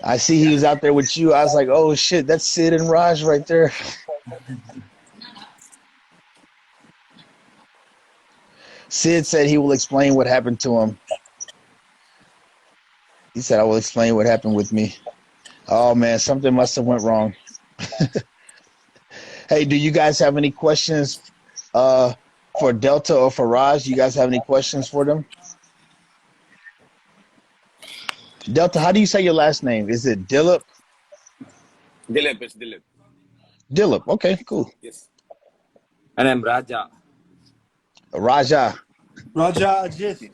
I see he was out there with you. I was like, oh shit, that's Sid and Raj right there. Sid said he will explain what happened to him. He said, I will explain what happened with me. Oh man, something must have went wrong. Hey, do you guys have any questions for Delta or for Raj? You guys have any questions for them? Delta, how do you say your last name? Is it Dilip? Dilip, it's Dilip. Dilip. Okay, cool. Yes. And I'm Raja. Raja. Raja Ajith.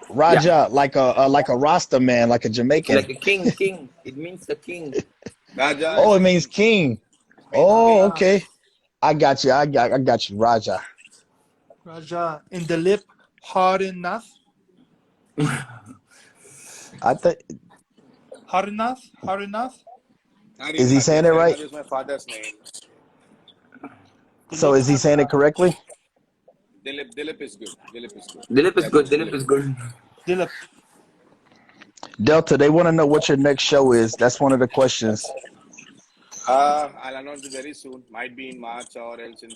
Raja, like a Rasta man, like a Jamaican. Like a king. It means the king. Raja. Oh, it means king. Oh, okay. I got you. I got you, Raja. Raja. In the lip, hard enough. I think. Hard enough. Hard enough. Is he saying it right? That is my father's name. So is he saying it correctly? Dilip is good. Dilip is good. Dilip is good. Dilip is good. Dilip. Delta, they want to know what your next show is. That's one of the questions. I'll announce it very soon. Might be in March or else in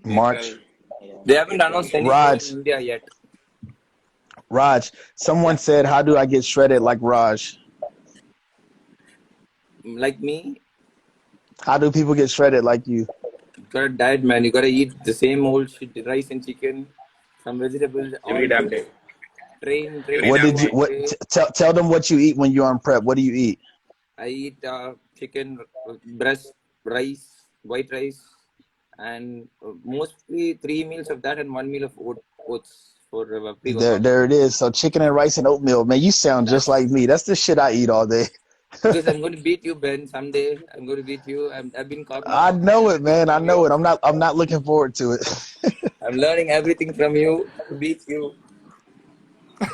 March. April. They haven't announced any Raj. in India yet. Raj, someone said, how do I get shredded like Raj? Like me, How do people get shredded like you? you gotta diet, man. You gotta eat the same old shit, rice and chicken, some vegetables. Every damn day. Train. What did you? What? Tell them what you eat when you're on prep. What do you eat? I eat chicken breast, rice, white rice, and mostly 3 meals of that and 1 meal of oats for pre-workout. There it is. So chicken and rice and oatmeal. Man, you sound just like me. That's the shit I eat all day. Because I'm going to beat you, Ben. Someday I'm going to beat you. I've been caught. I know it, man. I know it. I'm not looking forward to it. I'm learning everything from you to beat you.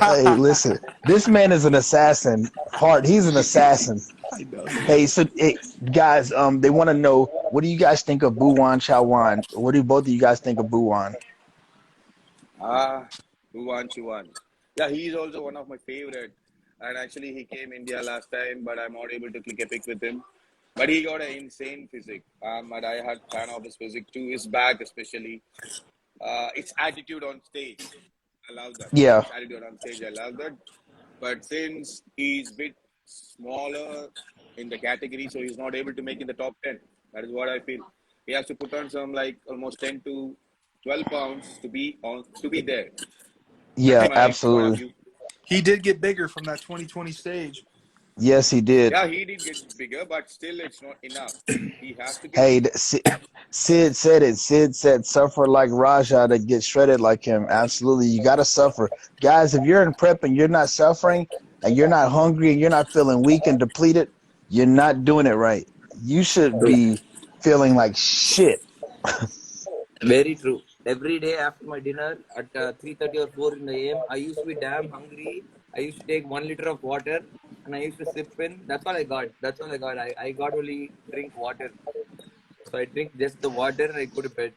Hey, listen. This man is an assassin. Hart, he's an assassin. Hey, so guys, they want to know, what do you guys think of Buwan Chawan? What do both of you guys think of Buwan? Buwan Chuan. Yeah, he's also one of my favorite. And actually, he came India last time, but I'm not able to click a pic with him. But he got an insane physique. And I had fan of his physique too. His back, especially. Its attitude on stage. I love that. Yeah. His attitude on stage, I love that. But since he's a bit smaller in the category, so he's not able to make in the top 10. That is what I feel. He has to put on some like almost 10 to 12 pounds to be there. Yeah, That's my point of absolutely. view. He did get bigger from that 2020 stage. Yes, he did. Yeah, he did get bigger, but still it's not enough. He has to get Hey, Sid said it. Sid said, suffer like Raja to get shredded like him. Absolutely. You got to suffer. Guys, if you're in prep and you're not suffering, and you're not hungry and you're not feeling weak and depleted, you're not doing it right. You should True. be feeling like shit. Very true. Every day after my dinner at 3:30 or 4 in the AM, I used to be damn hungry. I used to take 1 liter of water and I used to sip in. That's all I got. That's all I got. I got only drink water. So I drink just the water and I go to bed.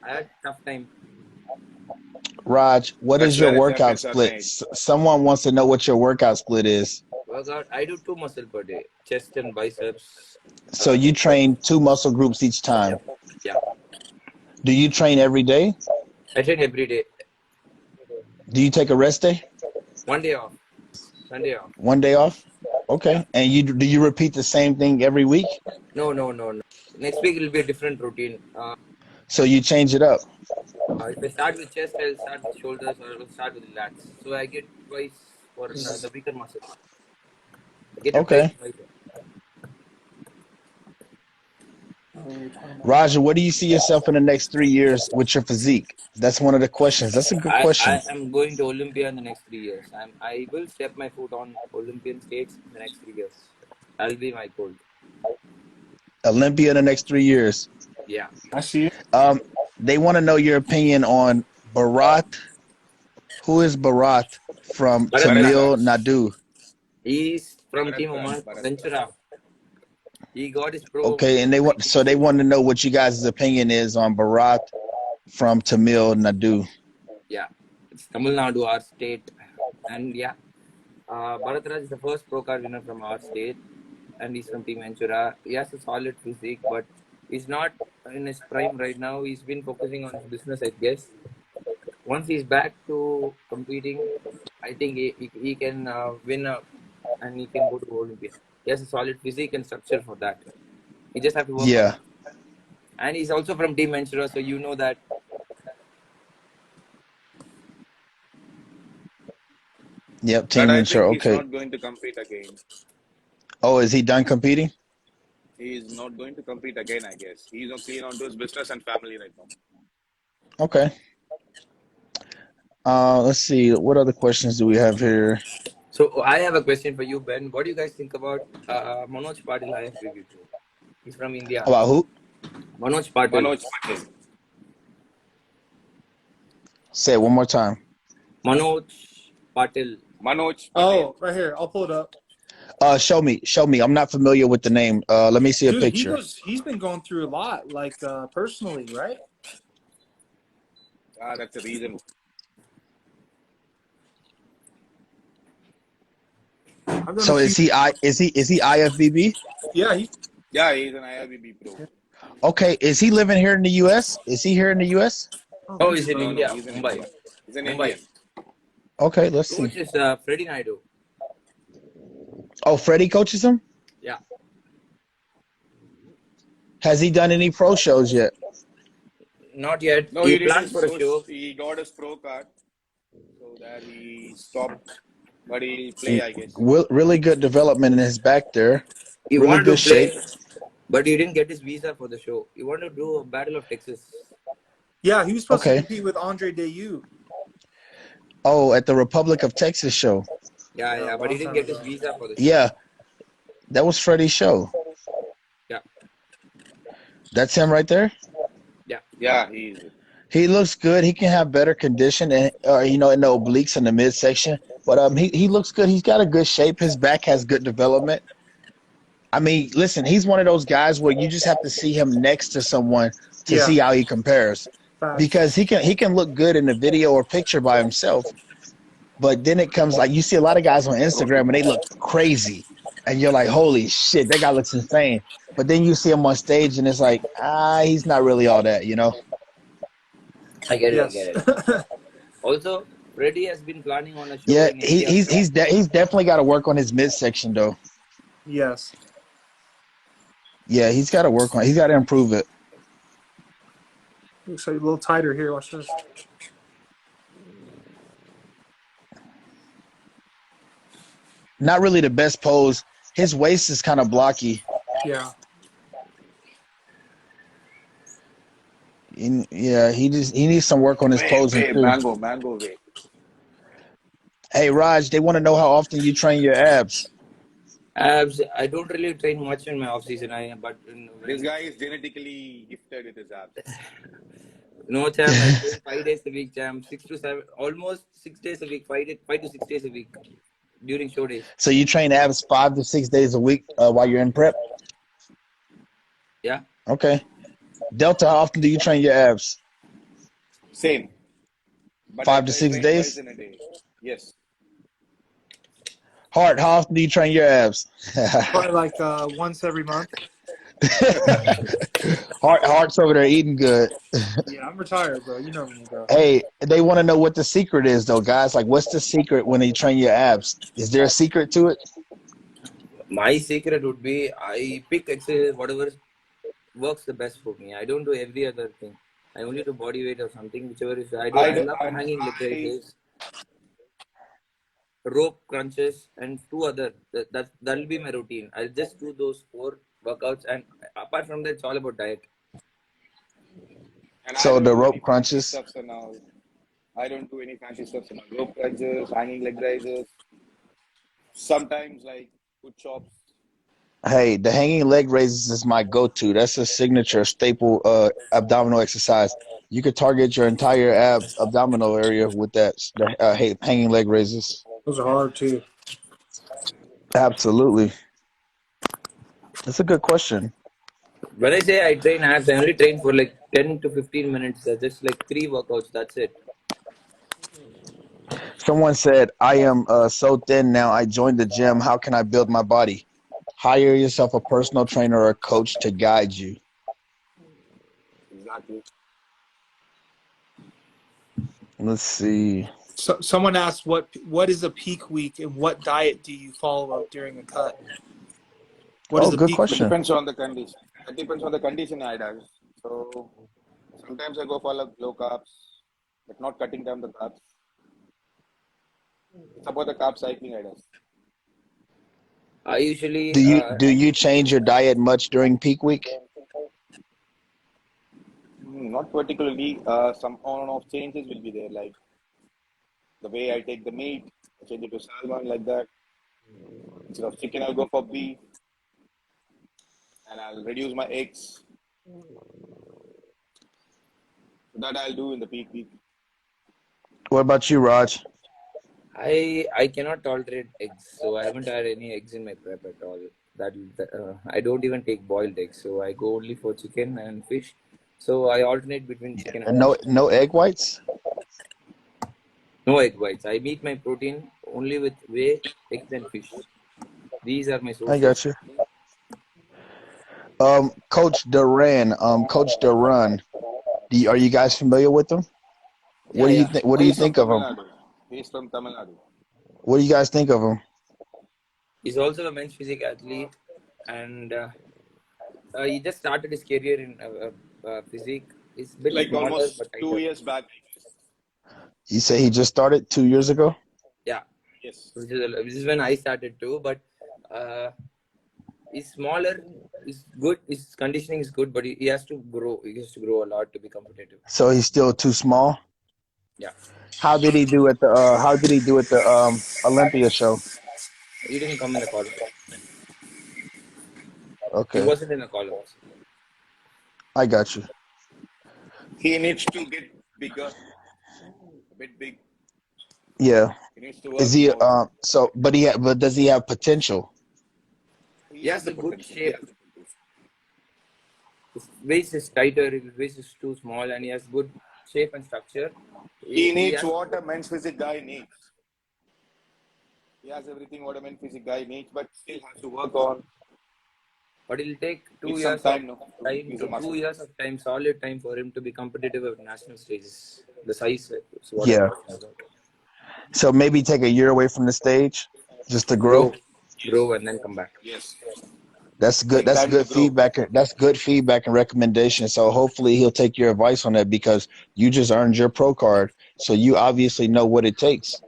I had tough time. Raj, what That's is your where workout champions are split? made. Someone wants to know what your workout split is. Workout. I do 2 muscle per day, chest and biceps. So you train 2 muscle groups each time. Yeah. Do you train every day? I train every day. Do you take a rest day? 1 day off. Sunday off. 1 day off? Okay. And do you repeat the same thing every week? No. Next week it will be a different routine. So you change it up. If I start with chest, I'll start with shoulders, or I'll start with lats. So I get twice for the weaker muscles. I get a break Okay. twice. Raja, where do you see yourself in the next 3 years with your physique? That's one of the questions. That's a good question. I am going to Olympia in the next 3 years. I will step my foot on Olympian stage in the next 3 years. That'll be my goal. Olympia in the next 3 years. Yeah. I see it. They want to know your opinion on Bharat. Who is Bharat from Tamil Nadu? He's from Team Oman Ventura. He got his pro. Okay, and they want to know what you guys' opinion is on Bharat from Tamil Nadu. Yeah, it's Tamil Nadu, our state, and yeah, Bharat Raj is the first pro card winner from our state, and he's from Team Ventura. He has a solid physique, but he's not in his prime right now. He's been focusing on his business, I guess. Once he's back to competing, I think he can win and he can go to Olympia. He has a solid physique and structure for that. He just have to work on it. And he's also from Team Ventura, so you know that. Yep, Team But I Ventura. think he's Okay. not going to compete again. Oh, is he done competing? He is not going to compete again, I guess. He's not clean onto his business and family right now. Okay. Let's see. What other questions do we have here? So I have a question for you, Ben. What do you guys think about Manoj Patil IFBB? He's from India. About who? Manoj Patil. Manoj Patil. Say it one more time. Manoj Patil. Manoj Patil. Oh, right here. I'll pull it up. Show me. I'm not familiar with the name. Let me see a Dude, picture. he's been going through a lot, like personally, right? That's the reason. So is he IFBB? Yeah, Yeah, he's an IRBB pro. Okay, is he living here in the US? Is he here in the US? Oh, he's in No, India. he's in Mumbai. India. He's an Mumbai. Indian. Okay, let's see. Coach is Freddie Naidu. Oh, Freddie coaches him? Yeah. Has he done any pro shows yet? Not yet. No, he he planned didn't. for a show. He got his pro card. So that he stopped. But he'll play, I guess. Really good development in his back there. He Really wanted good to play, shape. but he didn't get his visa for the show. He wanted to do a Battle of Texas. yeah, he was supposed to Okay. compete with Andre Dayu. Oh, at the Republic of Texas show. Yeah, but he didn't get his visa for the show. Yeah, that was Freddie's show. Yeah. That's him right there? Yeah, he's. He looks good. He can have better condition and in the obliques in the midsection. But he looks good. He's got a good shape. His back has good development. I mean, listen, he's one of those guys where you just have to see him next to someone to Yeah. see how he compares. Facts. Because he can look good in the video or picture by himself. But then it comes like you see a lot of guys on Instagram and they look crazy. And you're like, holy shit, that guy looks insane. But then you see him on stage and it's like, he's not really all that, you know? I get it. Yes. I get it. Also, Freddie has been planning on a show. Yeah, in India. he's definitely got to work on his midsection though. yes. Yeah, he's got to work on. He's got to improve it. Looks like a little tighter here. Watch this. Not really the best pose. His waist is kind of blocky. Yeah. Yeah, he needs some work on his posing too. Mango way. Hey, Raj, they want to know how often you train your abs. Abs, I don't really train much in my off season. But This guy is genetically gifted with his abs. no, champ. I train 5 days a week, champ. 6 to 7, almost 6 days a week. 5 to 6 days a week during show days. So you train abs 5 to 6 days a week while you're in prep? Yeah. Okay. Delta, how often do you train your abs? Same. But 5 to 6 train days? twice in a day. Yes. Hart, how often do you train your abs? Probably like once every month. Hart's over there eating good. Yeah, I'm retired, bro. You know me, bro. Hey, they want to know what the secret is, though, guys. Like, what's the secret when you train your abs? Is there a secret to it? My secret would be I pick exercise whatever works the best for me. I don't do every other thing. I only do body weight or something, whichever is. I love hanging leg raises, rope crunches, and two other. That'll be my routine. I'll just do those 4 workouts, and apart from that, it's all about diet. And So I don't the do rope any fancy crunches. stuffs and all. I don't do any fancy stuff and all. Rope crunches, hanging leg raises. Sometimes like good chops. Hey, the hanging leg raises is my go-to. That's a signature staple abdominal exercise. You could target your entire abdominal area with that hanging leg raises. Those are hard too. Absolutely. That's a good question. When I say I train abs, I only train for like 10 to 15 minutes. Just like 3 workouts. That's it. Someone said, I am so thin now. I joined the gym. How can I build my body? Hire yourself a personal trainer or a coach to guide you. Exactly. Let's see. So, someone asked what is a peak week and what diet do you follow during a cut? What is a Good peak question. It depends on the condition. It depends on the condition I do. So sometimes I go for like low carbs, but not cutting down the carbs. It's about the carb cycling I do. I usually Do you change your diet much during peak week? Not particularly. Some on and off changes will be there, like the way I take the meat, I change it to salmon like that. Instead of chicken, I'll go for beef, and I'll reduce my eggs. That I'll do in the peak week. What about you, Raj? I cannot tolerate eggs, so I haven't had any eggs in my prep at all. I don't even take boiled eggs, so I go only for chicken and fish. So I alternate between chicken and No egg whites? no egg whites. I meet my protein only with whey, eggs, and fish. These are my I sources. got you. Coach Duran, are you guys familiar with him? What do you think? What do you think of him? He's from Tamil Nadu. What do you guys think of him? He's also a men's physique athlete, and he just started his career in physique. It's a bit Like smaller, almost but 2 years back. You say he just started 2 years ago? Yeah, Yes. which is when I started too. But he's smaller. He's good. His conditioning is good, but he has to grow. He has to grow a lot to be competitive. So he's still too small? Yeah. How did he do at the Olympia show? He didn't come in the call. He Okay, wasn't in the call. I got you. He needs to get bigger, a bit big. Yeah. He needs to work Is he more. but does he have potential? He has a good shape. His waist is tighter. His waist is too small, and he has good shape and structure. He needs what a men's physique guy needs. He has everything what a men's physique guy needs, but still has to work on. But it'll take 2 Needs years some time, no? of time, He's a muscle. 2 years of time, solid time for him to be competitive at national stages. The size is what Yeah. I'm talking about. So maybe take a year away from the stage just to grow. Grow and then come back. Yes. That's good. Take That's time good to grow. feedback. That's good feedback and recommendation. So hopefully he'll take your advice on that because you just earned your pro card. So you obviously know what it takes.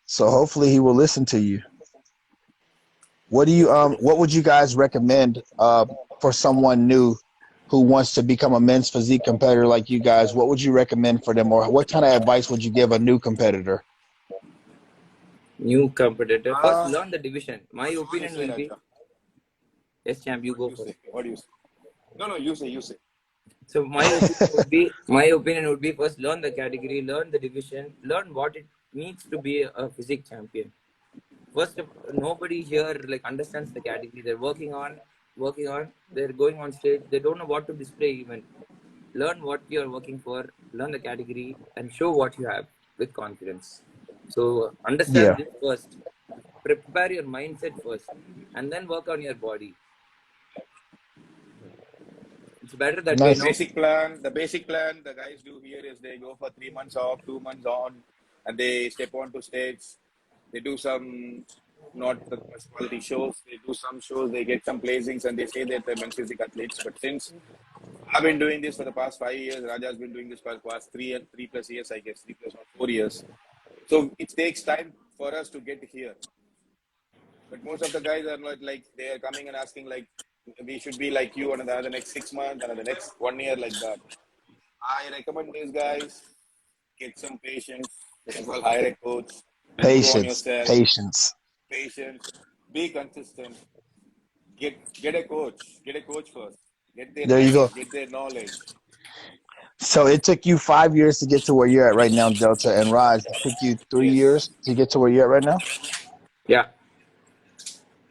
So hopefully he will listen to you. What would you guys recommend for someone new who wants to become a men's physique competitor like you guys? What would you recommend for them, or what kind of advice would you give a new competitor? New competitor. First, learn the division. My opinion will be. Raja? Yes, champ. You go You first. say. What do you say? No, you say. You say. So my opinion would be first learn the category, learn the division, learn what it means to be a physique champion. First, nobody here like understands the category. They're working on. They're going on stage. They don't know what to display even. Learn what you're working for. Learn the category and show what you have with confidence. So understand Yeah. this first. Prepare your mindset first, and then work on your body. It's better that way, Nice. no? The basic plan the guys do here is they go for 3 months off, 2 months on, and they step onto stage. They do some not the best quality shows. They do some shows, they get some placings, and they say that they're men's physique athletes. But since I've been doing this for the past 5 years, Raja's been doing this for the past 3+ years, I guess, 3+ or 4 years. So it takes time for us to get here. But most of the guys are not like, they are coming and asking like, we should be like you another the next 6 months, another next 1 year, like that. I recommend these guys, get some patience, hire a coach, improve on Patience. yourself, patience, be consistent, get a coach first, get their There you go. training, get their knowledge. So it took you 5 years to get to where you're at right now, Delta, and Raj. It took you 3 years Yes. to get to where you're at right now. Yeah.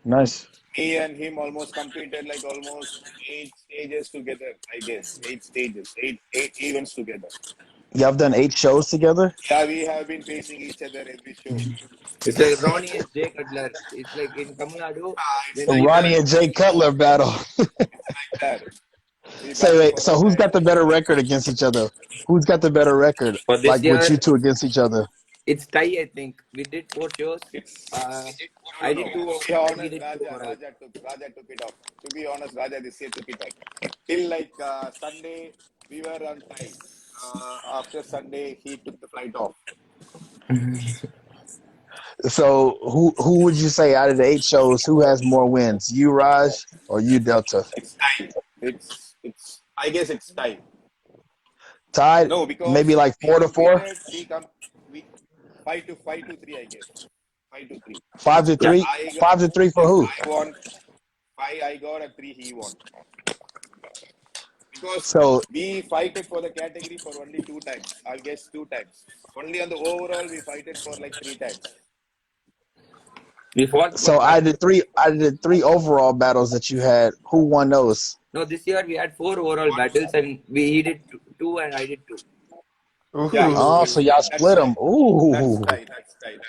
Nice. Me and him almost competed like almost 8 stages together, I guess. 8 stages, eight events together. Y'all have done 8 shows together. Yeah, we have been facing each other every show. It's like Ronnie and Jay Cutler. It's like in Tamil Nadu, It's when like we that. Ronnie and Jay Cutler battle. It's like that. We So battle wait, for so our who's got title. the better record against each other? Who's got the better record? for this Like with you year, two against each other. it's tie. I think we did 4 shows. It's I no. did 2 To be overall. He honest, did 2 overall. Raja took it off. To be honest, Raja this year took it off. Till like Sunday, we were on tie. After Sunday, he took the flight off. So who would you say out of the 8 shows who has more wins? You, Raj, or you, Delta? It's tie. It's. I guess it's tie. Tied? No, because Maybe like we 4-4, competed. We 5-3, I guess. 5-3. 5-3, I got 5-3 for who? I won 5. I got a 3. He won. Because So we fighted for the category for only 2 times. I guess 2 times. Only on the overall we fighted for like 3 times. We fought for so I did three overall battles that you had. Who won those? No, this year we had 4 overall battles, and he did 2 and I did 2. Yeah, Oh, so y'all split them. Ooh. That's tight.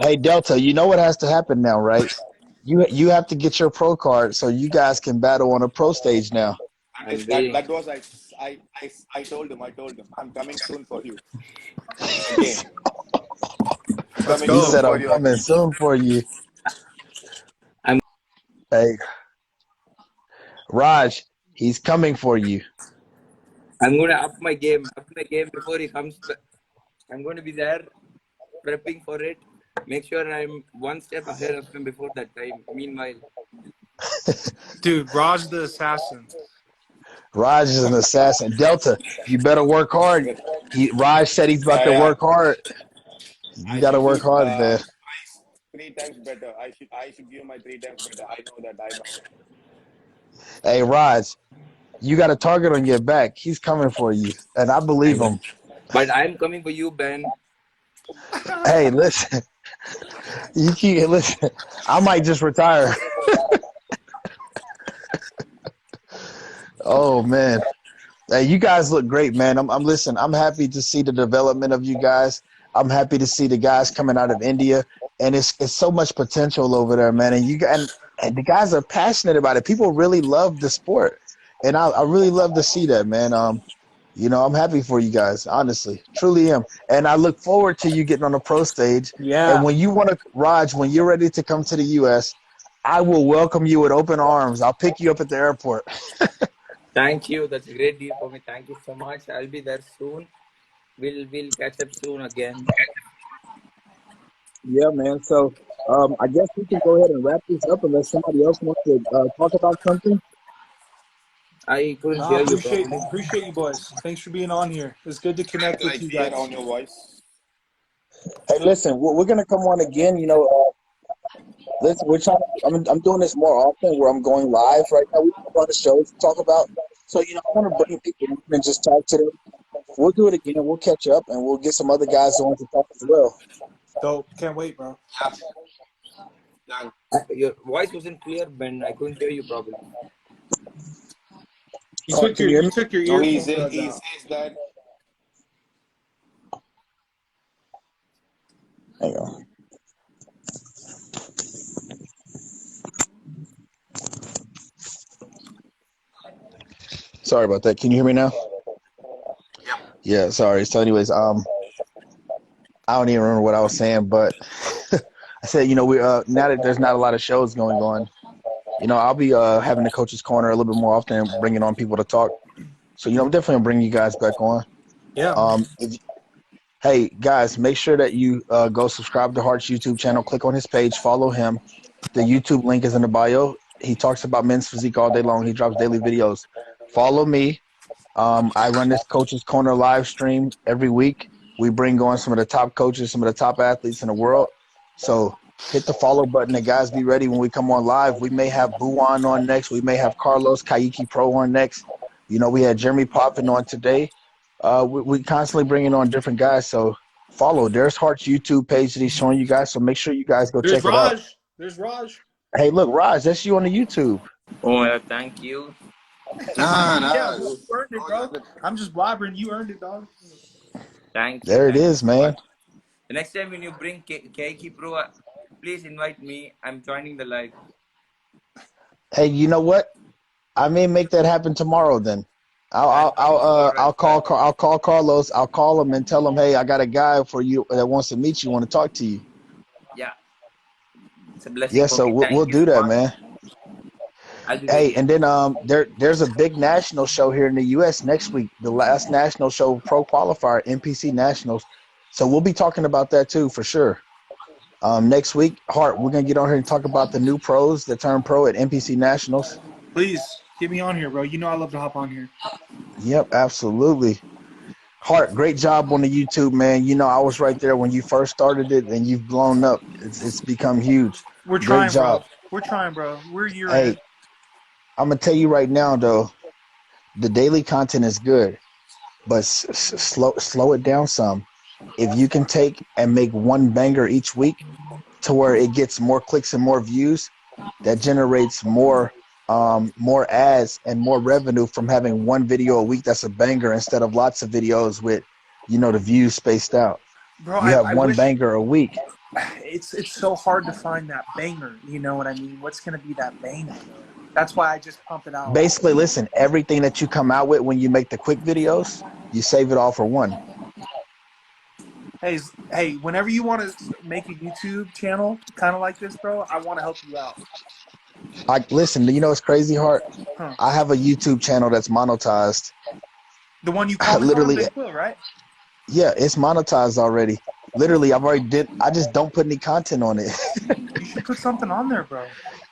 Hey Delta, you know what has to happen now, right? You have to get your pro card so you guys can battle on a pro stage now. That was I told him. I'm coming soon for you. Again. Let's He go. said I'm coming soon for you. I'm- Hey, Raj, he's coming for you. I'm going to up my game before he comes. I'm going to be there, prepping for it. Make sure I'm one step ahead of him before that time. Meanwhile, Dude, Raj the assassin. Raj is an assassin. Delta, you better work hard. Raj said he's about to work hard. You got to work hard, man. 3 times better. I should give my 3 times better. I know that. I know. Hey, Raj, you got a target on your back. He's coming for you, and I believe him. but I'm coming for you, Ben. Hey, listen. Listen. I might just retire. Oh man. Hey, you guys look great, man. I'm happy to see the development of you guys. I'm happy to see the guys coming out of India, and it's so much potential over there, man. And the guys are passionate about it. People really love the sport, and I really love to see that, man. I'm happy for you guys, honestly, truly am. And I look forward to you getting on the pro stage. Yeah. And when you want to, Raj, when you're ready to come to the U.S., I will welcome you with open arms. I'll pick you up at the airport. Thank you. That's a great deal for me. Thank you so much. I'll be there soon. We'll catch up soon again. Yeah, man. So I guess we can go ahead and wrap this up unless somebody else wants to talk about something. I couldn't hear you. Appreciate you boys. Thanks for being on here. It's good to connect with you Hear guys. on your voice. Hey, listen, we're gonna come on again. You know, listen, we're trying. I'm doing this more often, where I'm going live right now. We have a lot of shows to talk about, so you know, I want to bring people in and just talk to them. We'll do it again. We'll catch up, and we'll get some other guys on to talk as well. Dope. Can't wait, bro. Done. Your voice wasn't clear, Ben. I couldn't hear you properly. You Can you hear me? took your No, earphone buds he out. says that. Hang on. Sorry about that. Can you hear me now? Yeah, sorry. So anyways, I don't even remember what I was saying, but I said, you know, we now that there's not a lot of shows going on, you know, I'll be having the coach's corner a little bit more often and bringing on people to talk. So, you know, I'm definitely gonna bring you guys back on. Yeah. Hey guys, make sure that you go subscribe to Hart's YouTube channel, click on his page, follow him. The YouTube link is in the bio. He talks about men's physique all day long. He drops daily videos. Follow me. I run this Coach's Corner live stream every week. We bring on some of the top coaches, some of the top athletes in the world. So hit the follow button and guys, be ready when we come on live. We may have Buwan on next. We may have Carlos Kaiki Pro on next. You know, we had Jeremy Poppin on today. We constantly bringing on different guys. So follow. There's Hart's YouTube page that he's showing you guys. So make sure you guys go There's check it out. Raj. There's Raj. Hey, look, Raj, that's you on the YouTube. Oh, thank you. Yeah, Nah. you earned it, bro. I'm just blabbering. You earned it, dog. Thank you. There it Thank you is, so man. much. The next time when you bring Keiki Pro, please invite me. I'm joining the live. Hey, you know what? I may make that happen tomorrow. Then I'll call Carlos. I'll call him and tell him, hey, I got a guy for you that wants to meet you. Want to talk to you? Yeah, it's a blessing Yeah, for so me. we'll Thank you do so that, much. man. I'll be Hey, waiting. and then there's a big national show here in the U.S. next week. The last national show, Pro Qualifier, NPC Nationals. So we'll be talking about that too for sure. Next week, Hart, we're gonna get on here and talk about the new pros that turn pro at NPC Nationals. Please get me on here, bro. You know I love to hop on here. Yep, absolutely. Hart, great job on the YouTube, man. You know, I was right there when you first started it, and you've blown up. It's become huge. We're Great trying, job. bro. We're trying, bro. We're year Hey, end. I'm gonna tell you right now, though, the daily content is good, but slow it down some. If you can take and make one banger each week to where it gets more clicks and more views, that generates more ads and more revenue from having one video a week that's a banger instead of lots of videos with, you know, the views spaced out. Bro, You have I one wish banger a week. it's so hard to find that banger. You know what I mean? What's gonna be that banger, bro? That's why I just pump it out. Basically, listen, everything that you come out with when you make the quick videos, you save it all for one. Hey, whenever you want to make a YouTube channel kind of like this, bro, I want to help you out. Like, listen, you know, it's crazy, Hart. Huh. I have a YouTube channel that's monetized. The one you comment on, Literally, Big Will, right? yeah, it's monetized already. Literally, I just don't put any content on it. You should put something on there, bro.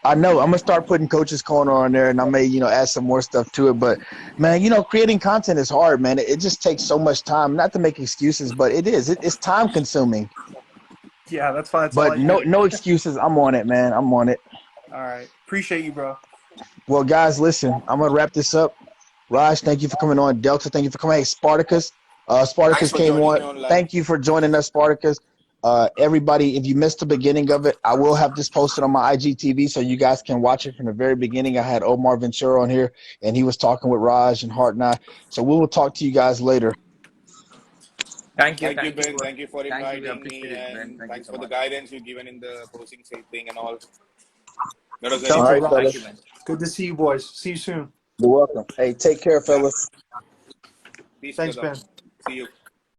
I know. I'm gonna start putting Coach's Corner on there, and I may, you know, add some more stuff to it. But man, you know, creating content is hard, man. It just takes so much time. Not to make excuses, but it is. It's time consuming. Yeah, that's why that's all But I do. no excuses. I'm on it, man. I'm on it. All right. Appreciate you, bro. Well, guys, listen. I'm gonna wrap this up. Raj, thank you for coming on. Delta, thank you for coming. Hey, Spartacus. Thanks Spartacus for came joining me on. on live. Thank you for joining us, Spartacus. Everybody, if you missed the beginning of it, I will have this posted on my IGTV so you guys can watch it from the very beginning. I had Omar Ventura on here, and he was talking with Raj and Hart and I. So we will talk to you guys later. Thank you. Thank you, Ben. Thank you for Thank you. We inviting appreciate me, it, Ben. and Thank you thanks so for the much. guidance you've given in the posing thing and all. That was very Shout All out to right, good. Raj. Thank you, fellas. Ben. Good to see you, boys. See you soon. You're welcome. Hey, take care, Yeah. fellas. Peace, Thanks, brother. Ben. See you.